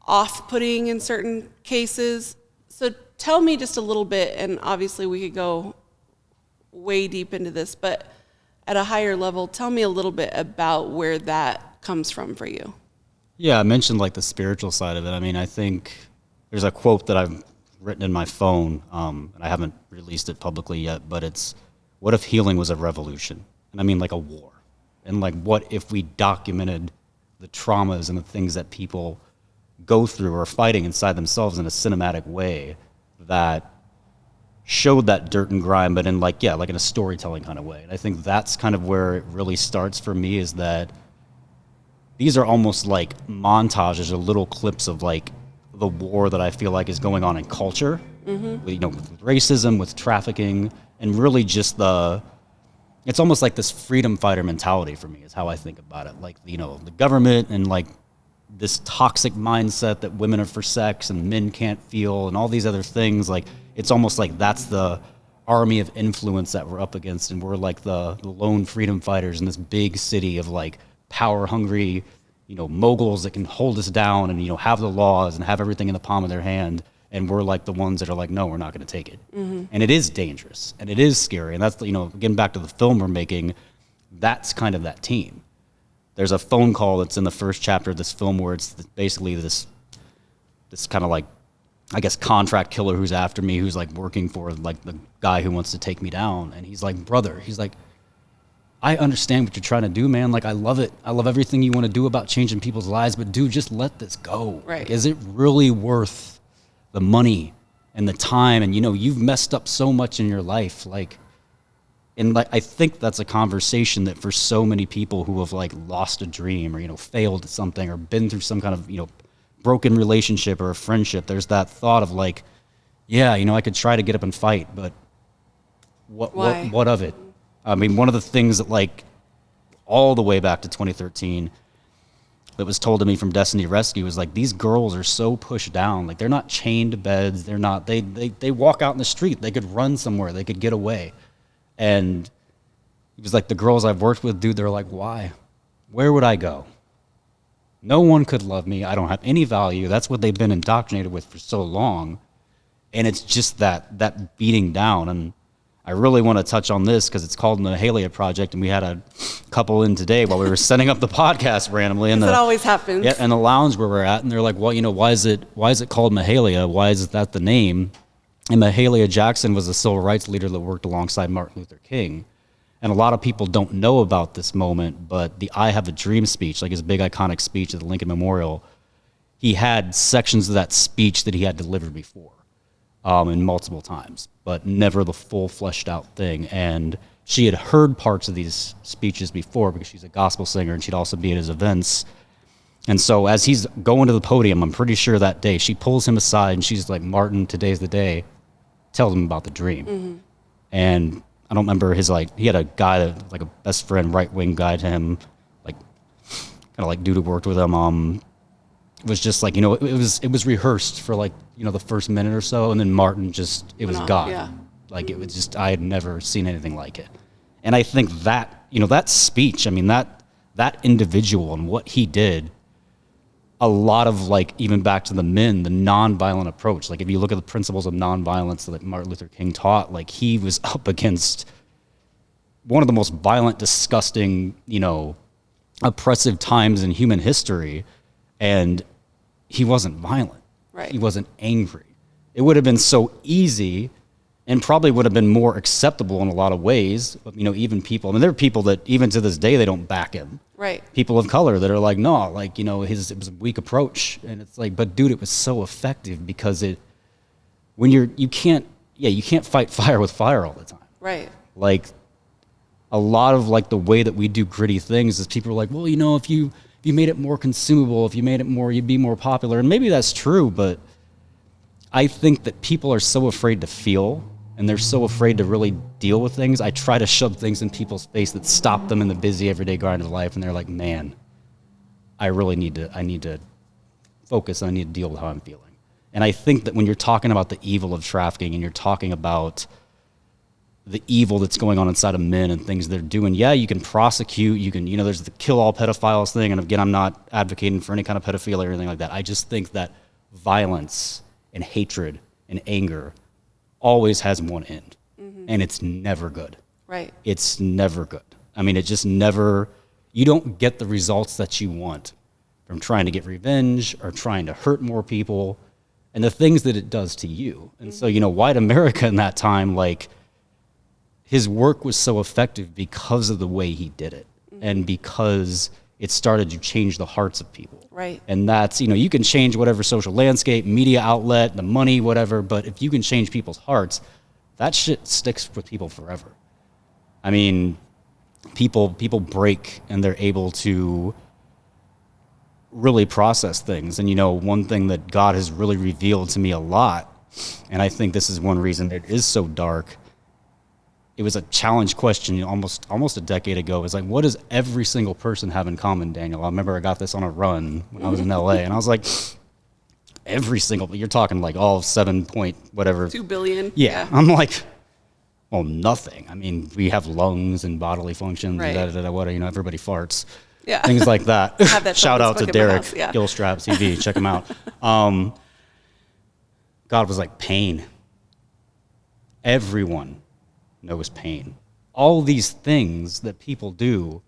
Speaker 2: off-putting in certain cases. So tell me just a little bit, and obviously we could go way deep into this, but at a higher level, tell me a little bit about where that comes from for you.
Speaker 1: Yeah, I mentioned like the spiritual side of it. I mean, I think there's a quote that I've written in my phone, and I haven't released it publicly yet, but it's, what if healing was a revolution? And I mean like a war. And like, what if we documented the traumas and the things that people go through or are fighting inside themselves in a cinematic way that showed that dirt and grime, but in like, yeah, like in a storytelling kind of way. And I think that's kind of where it really starts for me, is that these are almost like montages or little clips of like the war that I feel like is going on in culture, with, you know, with racism, with trafficking, and really just it's almost like this freedom fighter mentality for me is how I think about it. Like, you know, the government and like this toxic mindset that women are for sex and men can't feel and all these other things. Like, it's almost like that's the army of influence that we're up against, and we're like the lone freedom fighters in this big city of like power hungry, you know, moguls that can hold us down and, you know, have the laws and have everything in the palm of their hand. And we're like the ones that are like, no, we're not going to take it. And it is dangerous and it is scary. And that's, you know, getting back to the film we're making, that's kind of that team. There's a phone call that's in the first chapter of this film where it's basically this kind of like, I guess, contract killer who's after me, who's like working for like the guy who wants to take me down. And he's like, brother, he's like, I understand what you're trying to do, man. Like, I love it. I love everything you want to do about changing people's lives, but dude, just let this go.
Speaker 2: Right.
Speaker 1: Like, is it really worth the money and the time? And, you know, you've messed up so much in your life. Like, and like, I think that's a conversation that for so many people who have like lost a dream or, you know, failed at something or been through some kind of, you know, broken relationship or a friendship, there's that thought of like, yeah, you know, I could try to get up and fight, but what of it? I mean, one of the things that like all the way back to 2013 that was told to me from Destiny Rescue was like, these girls are so pushed down. Like, they're not chained to beds. They're not, they walk out in the street. They could run somewhere. They could get away. And it was like, the girls I've worked with, dude, they're like, why? Where would I go? No one could love me. I don't have any value. That's what they've been indoctrinated with for so long. And it's just that beating down. And I really want to touch on this because it's called the Mahalia Project, and we had a couple in today while we were setting up the podcast randomly. And
Speaker 2: it always happens.
Speaker 1: Yeah, and the lounge where we're at, and they're like, well, you know, why is it called Mahalia? Why is that the name? And Mahalia Jackson was a civil rights leader that worked alongside Martin Luther King. And a lot of people don't know about this moment, but the I Have a Dream speech, like his big iconic speech at the Lincoln Memorial, he had sections of that speech that he had delivered before. And multiple times, but never the full fleshed out thing. And she had heard parts of these speeches before because she's a gospel singer and she'd also be at his events. And so as he's going to the podium, I'm pretty sure that day, she pulls him aside and she's like, Martin, today's the day. Tells him about the dream. And I don't remember his, like, he had a guy that, like a best friend, right-wing guy to him, like, kind of like dude who worked with him, was just like, you know, it was rehearsed for like, you know, the first minute or so, and then Martin just, it was God.
Speaker 2: Yeah.
Speaker 1: Like, it was just, I had never seen anything like it. And I think that, you know, that speech, I mean, that individual and what he did, a lot of like, even back to the men, the nonviolent approach. Like, if you look at the principles of nonviolence that Martin Luther King taught, like, he was up against one of the most violent, disgusting, you know, oppressive times in human history. And he wasn't violent.
Speaker 2: Right.
Speaker 1: He wasn't angry. It would have been so easy and probably would have been more acceptable in a lot of ways. But, you know, even people, I mean, there are people that even to this day, they don't back him.
Speaker 2: Right.
Speaker 1: People of color that are like, no, like, you know, it was a weak approach. And it's like, but dude, it was so effective because you can't fight fire with fire all the time.
Speaker 2: Right.
Speaker 1: Like, a lot of like the way that we do gritty things is people are like, well, you know, if you made it more consumable, if you made it more, you'd be more popular. And maybe that's true, but I think that people are so afraid to feel and they're so afraid to really deal with things. I try to shove things in people's face that stop them in the busy everyday grind of life. And they're like, man, I need to focus. I need to deal with how I'm feeling. And I think that when you're talking about the evil of trafficking and you're talking about the evil that's going on inside of men and things they're doing. Yeah, you can prosecute, you can, you know, there's the kill all pedophiles thing. And again, I'm not advocating for any kind of pedophilia or anything like that. I just think that violence and hatred and anger always has one end. And it's never good.
Speaker 2: Right.
Speaker 1: It's never good. I mean, it just never, you don't get the results that you want from trying to get revenge or trying to hurt more people. and the things that it does to you. And so, white America in that time, like, his work was so effective because of the way he did it, and because it started to change the hearts of people.
Speaker 2: Right.
Speaker 1: And that's, you can change whatever social landscape, media outlet, the money, whatever, but if you can change people's hearts, that shit sticks with people forever. I mean, people break and they're able to really process things. And, one thing that God has really revealed to me a lot, and I think this is one reason it is so dark, it was a challenge question almost a decade ago. It was like, what does every single person have in common, Daniel? I remember I got this on a run when I was in LA, and I was like, every single, you're talking like all 7 point whatever.
Speaker 2: 2 billion.
Speaker 1: Yeah. I'm like, well, nothing. I mean, we have lungs and bodily functions,
Speaker 2: Right.
Speaker 1: Everybody farts.
Speaker 2: Yeah.
Speaker 1: Things like that.
Speaker 2: Have that
Speaker 1: Shout out to
Speaker 2: in my
Speaker 1: Derek,
Speaker 2: house, yeah.
Speaker 1: Gilstrap TV, check him out. God was like, pain. Everyone knows pain. All these things that people do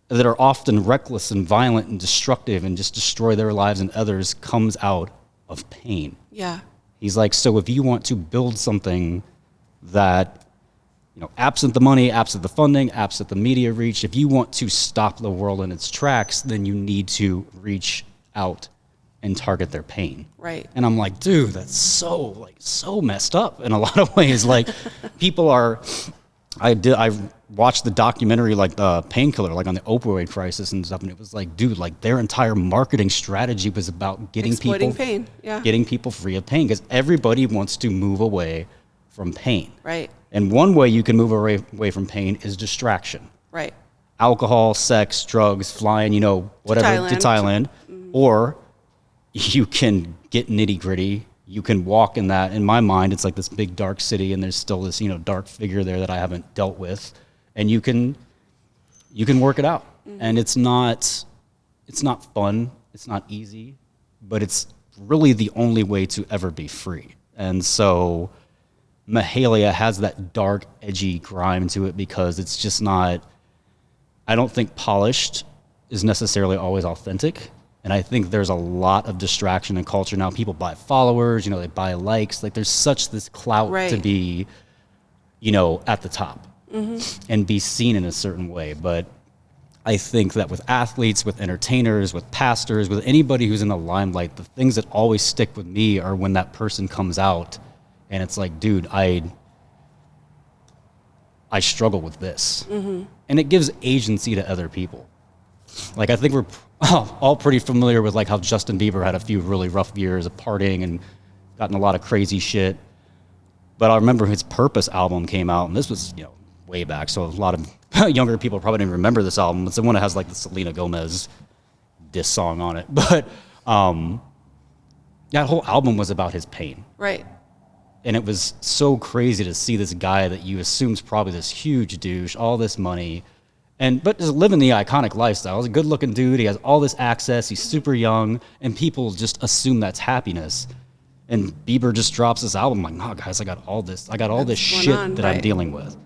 Speaker 1: that are often reckless and violent and destructive and just destroy their lives and others comes out of pain.
Speaker 2: Yeah.
Speaker 1: He's like, so if you want to build something that, absent the money, absent the funding, absent the media reach, if you want to stop the world in its tracks, then you need to reach out and target their pain.
Speaker 2: Right.
Speaker 1: And I'm like, dude, that's so messed up in a lot of ways. Like, people are, I watched the documentary, like the Painkiller, like on the opioid crisis and stuff, and it was like, dude, like their entire marketing strategy was about
Speaker 2: Exploiting pain. Yeah.
Speaker 1: getting people free of pain, because everybody wants to move away from pain.
Speaker 2: Right.
Speaker 1: And one way you can move away from pain is distraction.
Speaker 2: Right.
Speaker 1: Alcohol, sex, drugs, flying, whatever, to Thailand. Or you can get nitty gritty. You can walk in that. In my mind, it's like this big dark city, and there's still this, dark figure there that I haven't dealt with. And you can work it out. And it's not fun. It's not easy, but it's really the only way to ever be free. And so Mahalia has that dark, edgy grime to it, because it's just not, I don't think polished is necessarily always authentic. And I think there's a lot of distraction in culture now. People buy followers, they buy likes. Like, there's such this clout
Speaker 2: Right.
Speaker 1: to be, at the top and be seen in a certain way. But I think that with athletes, with entertainers, with pastors, with anybody who's in the limelight, the things that always stick with me are when that person comes out and it's like, dude, I struggle with this. And it gives agency to other people. Like, I think we're all pretty familiar with like how Justin Bieber had a few really rough years of partying and gotten a lot of crazy shit. But I remember his Purpose album came out, and this was, way back. So a lot of younger people probably didn't remember this album. It's the one that has like the Selena Gomez diss song on it. But that whole album was about his pain.
Speaker 2: Right.
Speaker 1: And it was so crazy to see this guy that you assume's probably this huge douche, all this money, but just living the iconic lifestyle. He's a good-looking dude. He has all this access. He's super young, and people just assume that's happiness. And Bieber just drops this album. I'm like, no, guys, I got all this shit that I'm dealing with.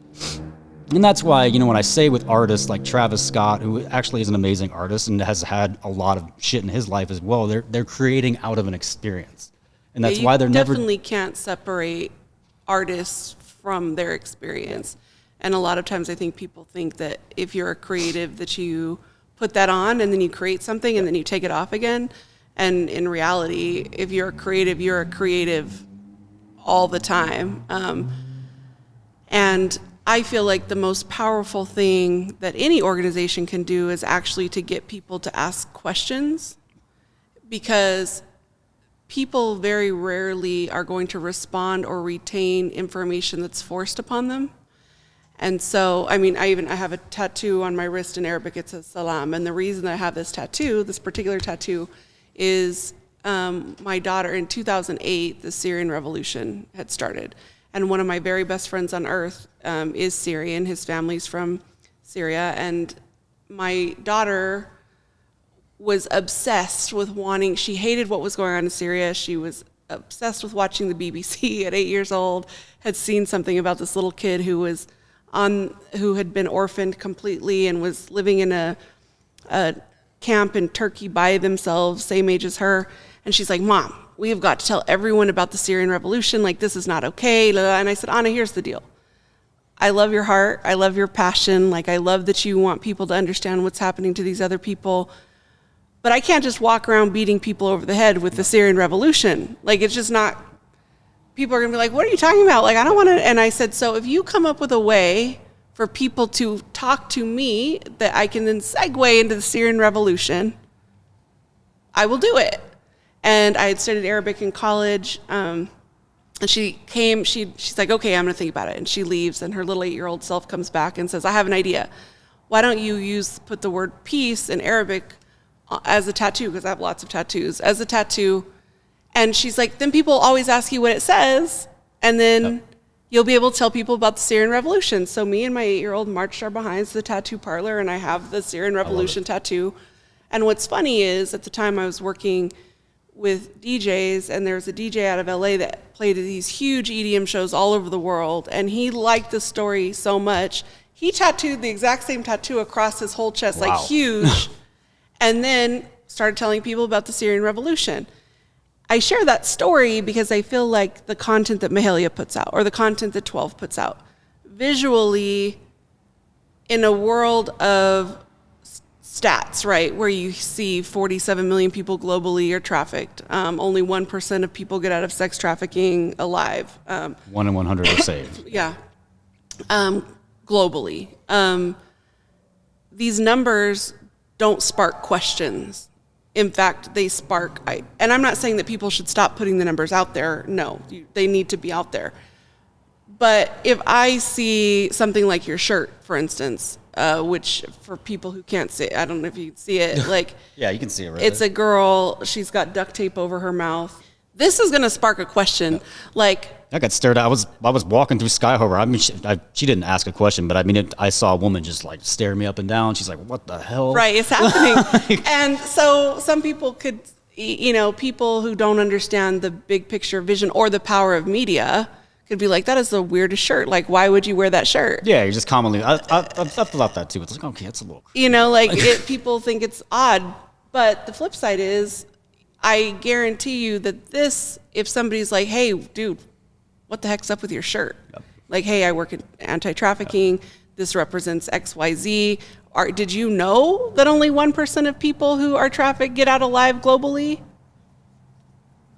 Speaker 1: And that's why, when I say with artists like Travis Scott, who actually is an amazing artist and has had a lot of shit in his life as well, they're creating out of an experience. And that's why they're
Speaker 2: definitely can't separate artists from their experience. And a lot of times I think people think that if you're a creative that you put that on and then you create something and then you take it off again. And in reality, if you're a creative all the time. And I feel like the most powerful thing that any organization can do is actually to get people to ask questions, because people very rarely are going to respond or retain information that's forced upon them. And so, I have a tattoo on my wrist in Arabic. It says salam. And the reason I have this particular tattoo, is my daughter, in 2008, the Syrian revolution had started. And one of my very best friends on earth is Syrian. His family's from Syria. And my daughter was obsessed with she hated what was going on in Syria. She was obsessed with watching the BBC at 8 years old, had seen something about this little kid who had been orphaned completely and was living in a camp in Turkey by themselves, same age as her. And she's like, Mom, we have got to tell everyone about the Syrian revolution. Like, this is not okay. And I said, Anna, here's the deal. I love your heart. I love your passion. Like, I love that you want people to understand what's happening to these other people. But I can't just walk around beating people over the head with the Syrian revolution. Like, it's just not, people are going to be like, what are you talking about? Like, I don't want to. And I said, so if you come up with a way for people to talk to me that I can then segue into the Syrian revolution, I will do it. And I had studied Arabic in college. And she came, she's like, okay, I'm going to think about it. And she leaves, and her little 8-year-old self comes back and says, I have an idea. Why don't you put the word peace in Arabic as a tattoo, because I have lots of tattoos, as a tattoo. And she's like, then people always ask you what it says, and then you'll be able to tell people about the Syrian Revolution. So me and my 8-year-old marched our behinds to the tattoo parlor, and I have the Syrian Revolution tattoo. And what's funny is, at the time I was working with DJs, and there was a DJ out of LA that played at these huge EDM shows all over the world, and he liked the story so much, he tattooed the exact same tattoo across his whole chest, like huge, and then started telling people about the Syrian Revolution. I share that story because I feel like the content that Mahalia puts out, or the content that 12 puts out, visually, in a world of stats, right, where you see 47 million people globally are trafficked. Only 1% of people get out of sex trafficking alive.
Speaker 1: 1 in 100 are saved.
Speaker 2: Yeah. Globally. These numbers don't spark questions. In fact, they spark, and I'm not saying that people should stop putting the numbers out there. No, they need to be out there. But if I see something like your shirt, for instance, which for people who can't see it, I don't know if you can see it, like,
Speaker 1: yeah, you can see it right
Speaker 2: it's
Speaker 1: there.
Speaker 2: a girl, she's got duct tape over her mouth. This is going to spark a question. Like,
Speaker 1: I got stared at. I was walking through Sky Harbor. I mean, she didn't ask a question, but I mean, I saw a woman just like stare me up and down. She's like, "What the hell?"
Speaker 2: Right, it's happening. And so some people could, people who don't understand the big picture vision or the power of media could be like, "That is the weirdest shirt. Like, why would you wear that shirt?"
Speaker 1: Yeah, you're just commonly. I've thought that too. It's like, okay, it's a little crazy.
Speaker 2: People think it's odd, but the flip side is, I guarantee you that if somebody's like, hey, dude, what the heck's up with your shirt? Yep. Like, hey, I work in anti-trafficking. Yep. This represents XYZ. Did you know that only 1% of people who are trafficked get out alive globally?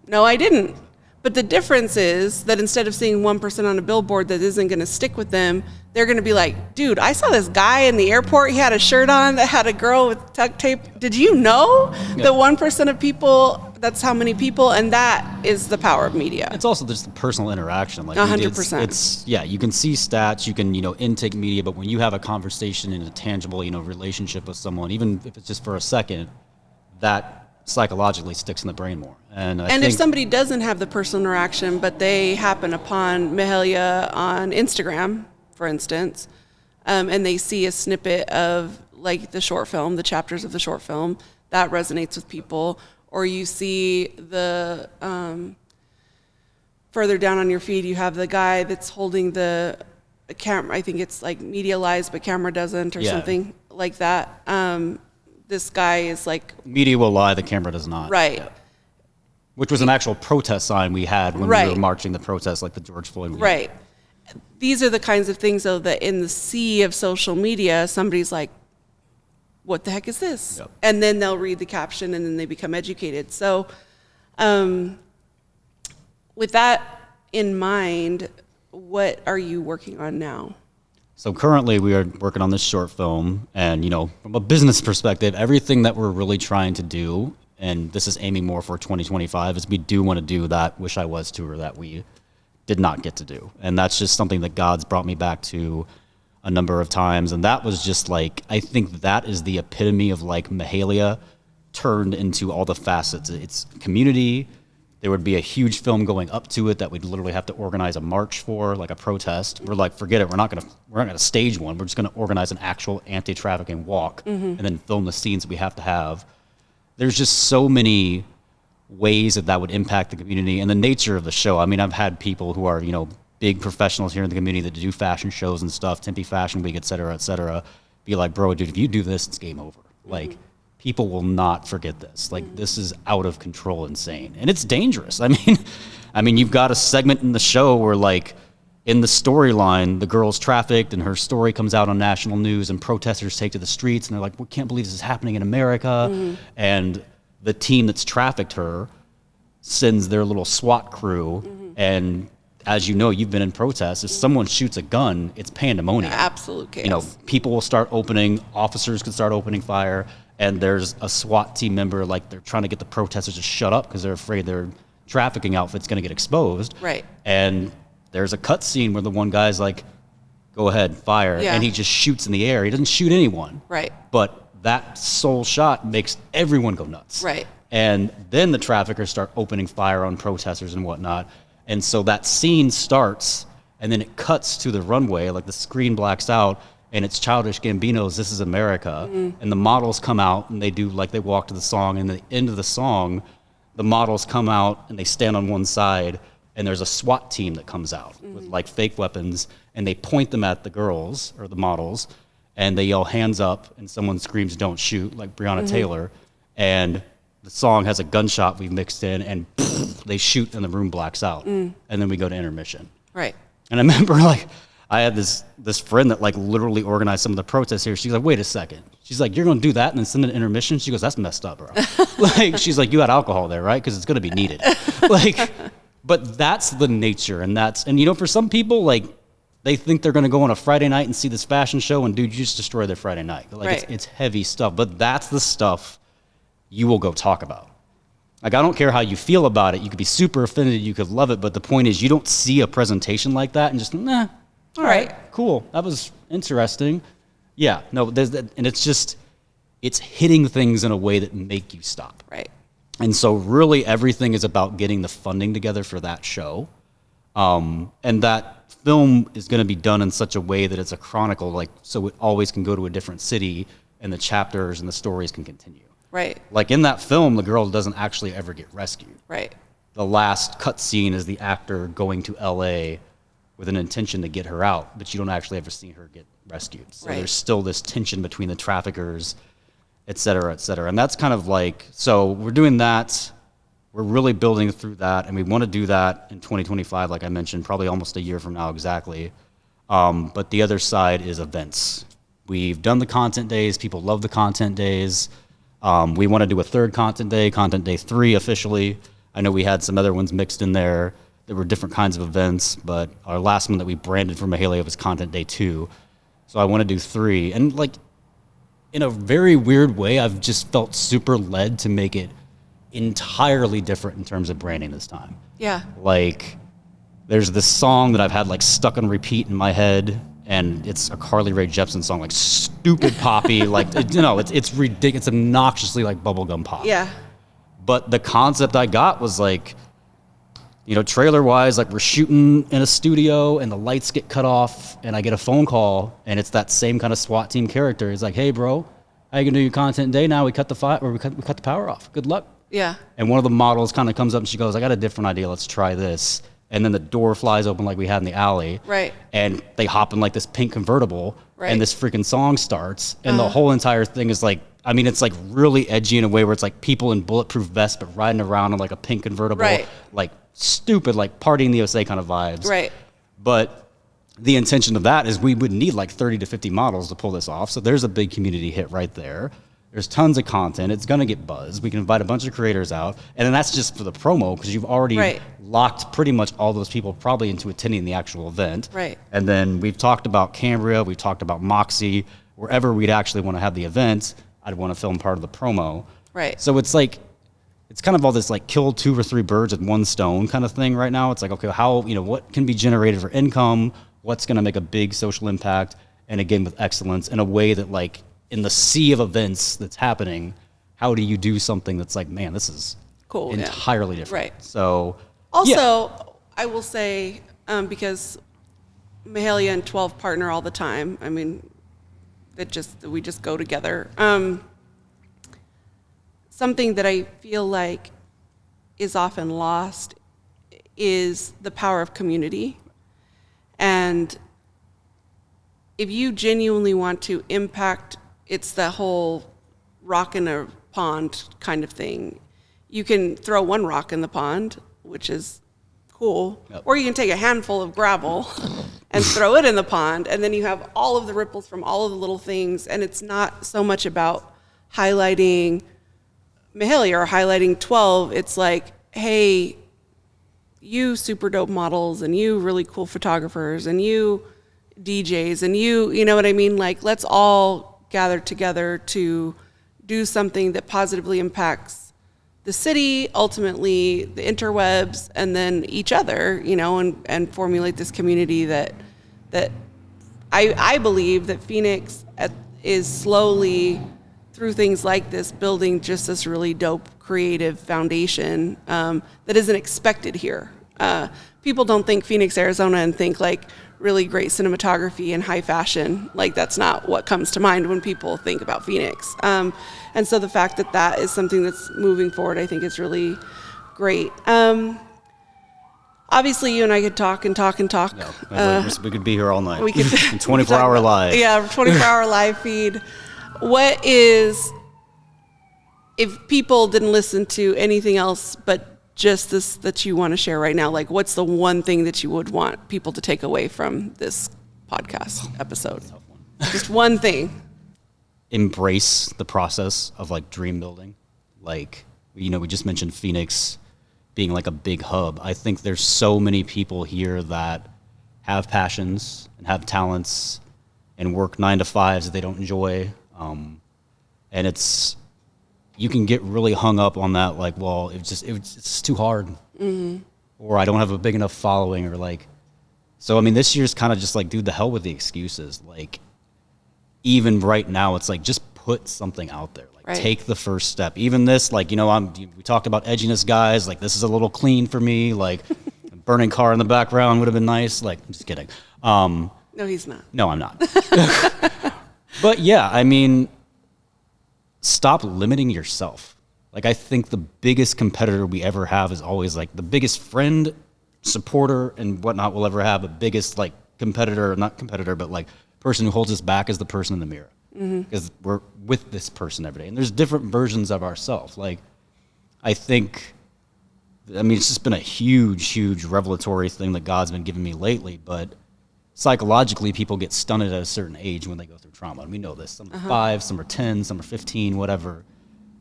Speaker 2: No, I didn't. But the difference is that instead of seeing 1% on a billboard that isn't going to stick with them, they're going to be like, dude, I saw this guy in the airport. He had a shirt on that had a girl with duct tape. Did you know that 1% of people, that's how many people? And that is the power of media.
Speaker 1: It's also just the personal interaction. Like
Speaker 2: 100%.
Speaker 1: It's you can see stats, you can, intake media, but when you have a conversation in a tangible, relationship with someone, even if it's just for a second, that psychologically sticks in the brain more. And
Speaker 2: if somebody doesn't have the personal interaction, but they happen upon Mahalia on Instagram, for instance, and they see a snippet of like the short film, the chapters of the short film, that resonates with people, or you see the further down on your feed, you have the guy that's holding the camera. I think it's like media lies, but camera doesn't, or something like that. This guy is like...
Speaker 1: Media will lie, the camera does not.
Speaker 2: Right.
Speaker 1: Yeah. Which was an actual protest sign we had when we were marching the protest, like the George Floyd.
Speaker 2: Right. These are the kinds of things, though, that in the sea of social media, somebody's like, what the heck is this? Yep. And then they'll read the caption, and then they become educated. So with that in mind, what are you working on now?
Speaker 1: So currently we are working on this short film, and from a business perspective, everything that we're really trying to do, and this is aiming more for 2025, is we do want to do that Wish I Was tour that we did not get to do. And that's just something that God's brought me back to a number of times. And that was just like, I think that is the epitome of like Mahalia turned into all the facets. It's community. There would be a huge film going up to it that we'd literally have to organize a march for, like a protest. We're like, forget it. We're not gonna stage one. We're just gonna organize an actual anti-trafficking walk and then film the scenes that we have to have. There's just so many ways that would impact the community and the nature of the show. I mean, I've had people who are, big professionals here in the community that do fashion shows and stuff, Tempe Fashion Week, et cetera, be like, bro, dude, if you do this, it's game over. Like, people will not forget this. Like, this is out of control insane. And it's dangerous. I mean, you've got a segment in the show where, like, in the storyline, the girl's trafficked and her story comes out on national news and protesters take to the streets and they're like, we can't believe this is happening in America. And the team that's trafficked her sends their little SWAT crew. And as you know, you've been in protests. If someone shoots a gun, it's pandemonium.
Speaker 2: Absolute chaos.
Speaker 1: You know, people will start officers can start opening fire. And there's a SWAT team member, like, they're trying to get the protesters to shut up because they're afraid their trafficking outfit's going to get exposed.
Speaker 2: Right.
Speaker 1: And there's a cut scene where the one guy's like, go ahead, fire.
Speaker 2: Yeah.
Speaker 1: And he just shoots in the air. He doesn't shoot anyone.
Speaker 2: Right.
Speaker 1: But that sole shot makes everyone go nuts.
Speaker 2: Right.
Speaker 1: And then the traffickers start opening fire on protesters and whatnot. And so that scene starts, and then it cuts to the runway, like the screen blacks out, and it's Childish Gambino's This Is America. And the models come out, and they walk to the song, and at the end of the song, the models come out, and they stand on one side, and there's a SWAT team that comes out with, like, fake weapons, and they point them at the girls, or the models, and they yell, hands up, and someone screams, don't shoot, like Breonna Taylor, and the song has a gunshot we've mixed in, and they shoot, and the room blacks out, and then we go to intermission.
Speaker 2: Right.
Speaker 1: And I remember, like, I had this friend that, like, literally organized some of the protests here. She's like, wait a second. She's like, you're going to do that and then send an intermission? She goes, that's messed up, bro. Like, she's like, you had alcohol there, right? Because it's going to be needed. Like, but that's the nature. And, you know, for some people, like, they think they're going to go on a Friday night and see this fashion show, and, dude, you just destroy their Friday night. Like,
Speaker 2: right.
Speaker 1: it's heavy stuff. But that's the stuff you will go talk about. Like, I don't care how you feel about it. You could be super offended. You could love it. But the point is, you don't see a presentation like that and just, nah. All right, cool. That was interesting. Yeah, no, and it's just, it's hitting things in a way that make you stop.
Speaker 2: Right.
Speaker 1: And so really everything is about getting the funding together for that show. And that film is going to be done in such a way that it's a chronicle, like, so it always can go to a different city and the chapters and the stories can continue.
Speaker 2: Right.
Speaker 1: Like, in that film, the girl doesn't actually ever get rescued.
Speaker 2: Right.
Speaker 1: The last cut scene is the actor going to LA with an intention to get her out, but you don't actually ever see her get rescued. So
Speaker 2: right.
Speaker 1: There's still this tension between the traffickers, et cetera, et cetera. And that's kind of like, so we're doing that. We're really building through that, and we want to do that in 2025, like I mentioned, probably almost a year from now exactly. But the other side is events. We've done the content days. People love the content days. We want to do a third content day 3 officially. I know we had some other ones mixed in there. There were different kinds of events, but our last one that we branded for Mahalia was Content Day 2. So I want to do 3. And, like, in a very weird way, I've just felt super led to make it entirely different in terms of branding this time.
Speaker 2: Yeah.
Speaker 1: Like, there's this song that I've had, like, stuck on repeat in my head, and it's a Carly Rae Jepsen song, like, stupid poppy, like, you know, it's ridiculous. It's obnoxiously like bubblegum pop.
Speaker 2: Yeah.
Speaker 1: But the concept I got was, like, you know, trailer-wise, like, we're shooting in a studio and the lights get cut off and I get a phone call and it's that same kind of SWAT team character. He's like, hey, bro, how you gonna do your content day now? We cut the power off. Good luck.
Speaker 2: Yeah.
Speaker 1: And one of the models kind of comes up and she goes, I got a different idea. Let's try this. And then the door flies open like we had in the alley.
Speaker 2: Right.
Speaker 1: And they hop in, like, this pink convertible.
Speaker 2: Right.
Speaker 1: And this freaking song starts. And the whole entire thing is, like, I mean, it's, like, really edgy in a way where it's, like, people in bulletproof vests but riding around in, like, a pink convertible.
Speaker 2: Right.
Speaker 1: Like, stupid, like, Party in the USA kind of vibes.
Speaker 2: Right.
Speaker 1: But the intention of that is we would need, like, 30 to 50 models to pull this off. So there's a big community hit right there. There's tons of content. It's going to get buzz. We can invite a bunch of creators out. And then that's just for the promo because you've already
Speaker 2: right.
Speaker 1: locked pretty much all those people probably into attending the actual event.
Speaker 2: Right.
Speaker 1: And then we've talked about Cambria. We've talked about Moxie. Wherever we'd actually want to have the event, I'd want to film part of the promo.
Speaker 2: Right.
Speaker 1: So it's like, it's kind of all this, like, kill 2 or 3 birds with one stone kind of thing right now. It's like, okay, how, you know, what can be generated for income? What's going to make a big social impact? And again, with excellence in a way that, like, in the sea of events that's happening, how do you do something that's like, man, this is
Speaker 2: cool,
Speaker 1: entirely different.
Speaker 2: Right.
Speaker 1: So
Speaker 2: also, I will say, because Mahalia and 12 partner all the time. I mean, we just go together. Something that I feel like is often lost is the power of community. And if you genuinely want to impact, it's the whole rock in a pond kind of thing. You can throw one rock in the pond, which is cool,
Speaker 1: Yep.
Speaker 2: or you can take a handful of gravel and throw it in the pond, and then you have all of the ripples from all of the little things, and it's not so much about highlighting Mahalia or highlighting 12. It's like, hey, you super dope models, and you really cool photographers, and you DJs, and you know what I mean? Like, let's all gather together to do something that positively impacts the city, ultimately the interwebs, and then each other, you know, and formulate this community that I believe that Phoenix is slowly, through things like this, building just this really dope creative foundation that isn't expected here. People don't think Phoenix, Arizona, and think like really great cinematography and high fashion. Like, that's not what comes to mind when people think about Phoenix. And so the fact that that is something that's moving forward, I think is really great. Obviously, you and I could talk and talk and talk.
Speaker 1: No, we could be here all night.
Speaker 2: We could
Speaker 1: 24-hour live.
Speaker 2: Yeah, 24-hour live feed. What is, if people didn't listen to anything else but just this that you want to share right now, like, what's the one thing that you would want people to take away from this podcast episode? Just one thing.
Speaker 1: Embrace the process of like dream building. Like, you know, we just mentioned Phoenix being like a big hub. I think there's so many people here that have passions and have talents and work 9 to 5s that they don't enjoy. And you can get really hung up on that, like, well, it's too hard, or I don't have a big enough following, or like, so I mean, this year's kind of just like, dude, the hell with the excuses. Like, even right now, it's like, just put something out there, like,
Speaker 2: right.
Speaker 1: Take the first step. Even this, like, you know, we talked about edginess, guys. Like, this is a little clean for me. Like, a burning car in the background would have been nice. Like, I'm just kidding.
Speaker 2: No, he's not.
Speaker 1: No, I'm not. But yeah, I mean, stop limiting yourself. Like, I think the biggest competitor we ever have is always like the biggest friend, supporter, and whatnot we'll ever have. The biggest like competitor, not competitor, but like person who holds us back is the person in the mirror. Because we're with this person every day. And there's different versions of ourselves. Like, I mean, it's just been a huge, huge revelatory thing that God's been giving me lately. But psychologically, people get stunted at a certain age when they go through trauma. And we know this. Some are 5, some are 10, some are 15, whatever.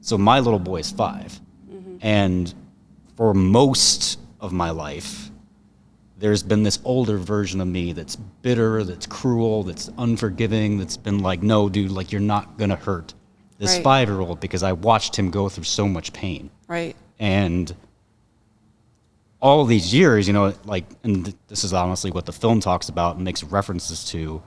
Speaker 1: So my little boy is 5. And for most of my life, there's been this older version of me that's bitter, that's cruel, that's unforgiving, that's been like, no, dude, like, you're not going to hurt this 5-year-old, because I watched him go through so much pain.
Speaker 2: Right.
Speaker 1: And all these years, you know, like, and this is honestly what the film talks about and makes references to,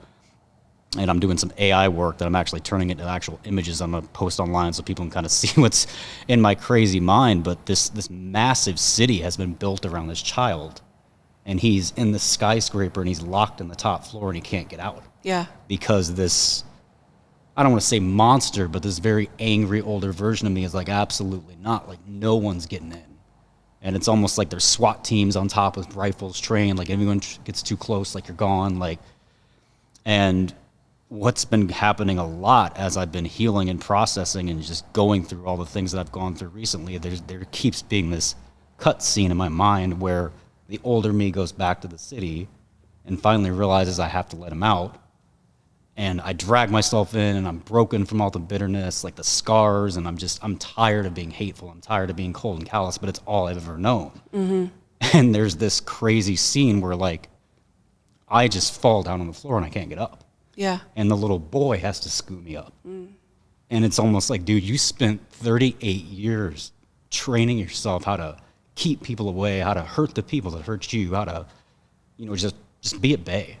Speaker 1: and I'm doing some AI work that I'm actually turning into actual images I'm going to post online so people can kind of see what's in my crazy mind. But this massive city has been built around this child, and he's in the skyscraper, and he's locked in the top floor, and he can't get out.
Speaker 2: Yeah.
Speaker 1: Because this, I don't want to say monster, but this very angry older version of me is like, absolutely not. Like, no one's getting in. And it's almost like there's SWAT teams on top with rifles trained. Like, everyone gets too close, like, you're gone. Like, and what's been happening a lot as I've been healing and processing and just going through all the things that I've gone through recently, there keeps being this cut scene in my mind where the older me goes back to the city and finally realizes I have to let him out. And I drag myself in, and I'm broken from all the bitterness, like the scars, and I'm tired of being hateful. I'm tired of being cold and callous, but it's all I've ever known. And there's this crazy scene where, like, I just fall down on the floor and I can't get up.
Speaker 2: Yeah.
Speaker 1: And the little boy has to scoop me up. And it's almost like, dude, you spent 38 years training yourself how to keep people away, how to hurt the people that hurt you, how to, you know, just be at bay.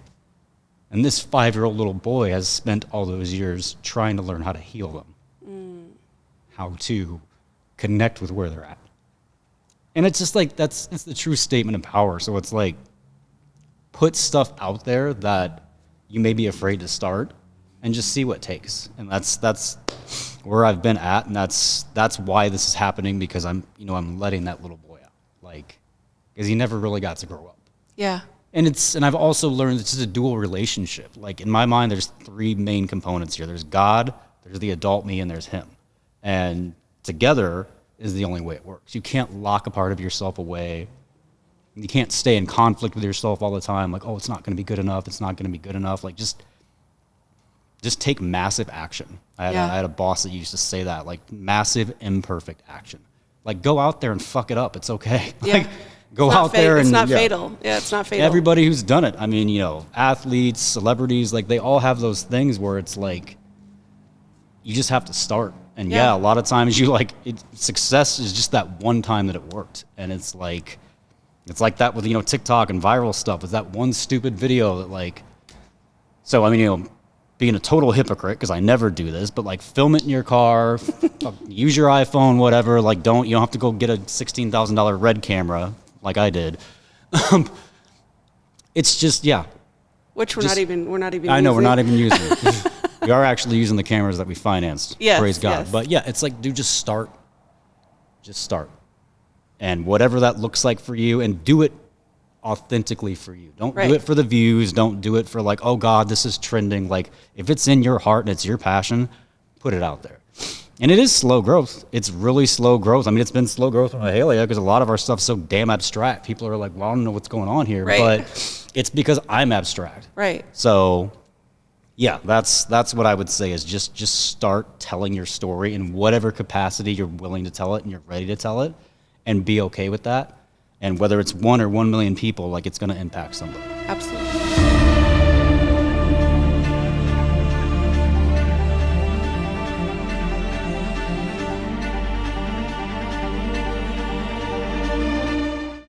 Speaker 1: And this 5-year-old little boy has spent all those years trying to learn how to heal them, how to connect with where they're at. And it's just like, it's the true statement of power. So it's like, put stuff out there that you may be afraid to start, and just see what it takes. And that's where I've been at, and that's why this is happening, because I'm letting that little boy out, like, because he never really got to grow up.
Speaker 2: Yeah.
Speaker 1: And I've also learned it's just a dual relationship. Like, in my mind, there's 3 main components here. There's God, there's the adult me, and there's him. And together is the only way it works. You can't lock a part of yourself away. You can't stay in conflict with yourself all the time. Like, oh, it's not going to be good enough. It's not going to be good enough. Like, just take massive action. I had a boss that used to say that, like, massive imperfect action. Like, go out there and fuck it up. It's okay.
Speaker 2: Yeah.
Speaker 1: Like, go out there and
Speaker 2: it's not fatal. Yeah, it's not fatal.
Speaker 1: Everybody who's done it. I mean, you know, athletes, celebrities, like, they all have those things where it's like, you just have to start. And yeah, a lot of times success is just that one time that it worked. And it's like that with, you know, TikTok and viral stuff. It's that one stupid video that, like, so, I mean, you know, being a total hypocrite, because I never do this, but, like, film it in your car, use your iPhone, whatever. Like, you don't have to go get a $16,000 Red camera like I did. It's just,
Speaker 2: which we're not even
Speaker 1: I know, we're not even using it. We are actually using the cameras that we financed.
Speaker 2: Yes,
Speaker 1: praise God.
Speaker 2: yes.
Speaker 1: But yeah, it's like, dude, just start. Just start. And whatever that looks like for you, and do it authentically for you. Don't do it for the views. Don't do it for, like, oh God, this is trending. Like, if it's in your heart and it's your passion, put it out there. And it is slow growth. It's really slow growth. I mean, it's been slow growth with Mahalia because a lot of our stuff's so damn abstract. People are like, well, I don't know what's going on here.
Speaker 2: Right.
Speaker 1: But it's because I'm abstract.
Speaker 2: Right.
Speaker 1: So yeah, that's what I would say is just start telling your story in whatever capacity you're willing to tell it and you're ready to tell it, and be okay with that. And whether it's 1 or 1 million people, like, it's going to impact somebody.
Speaker 2: Absolutely.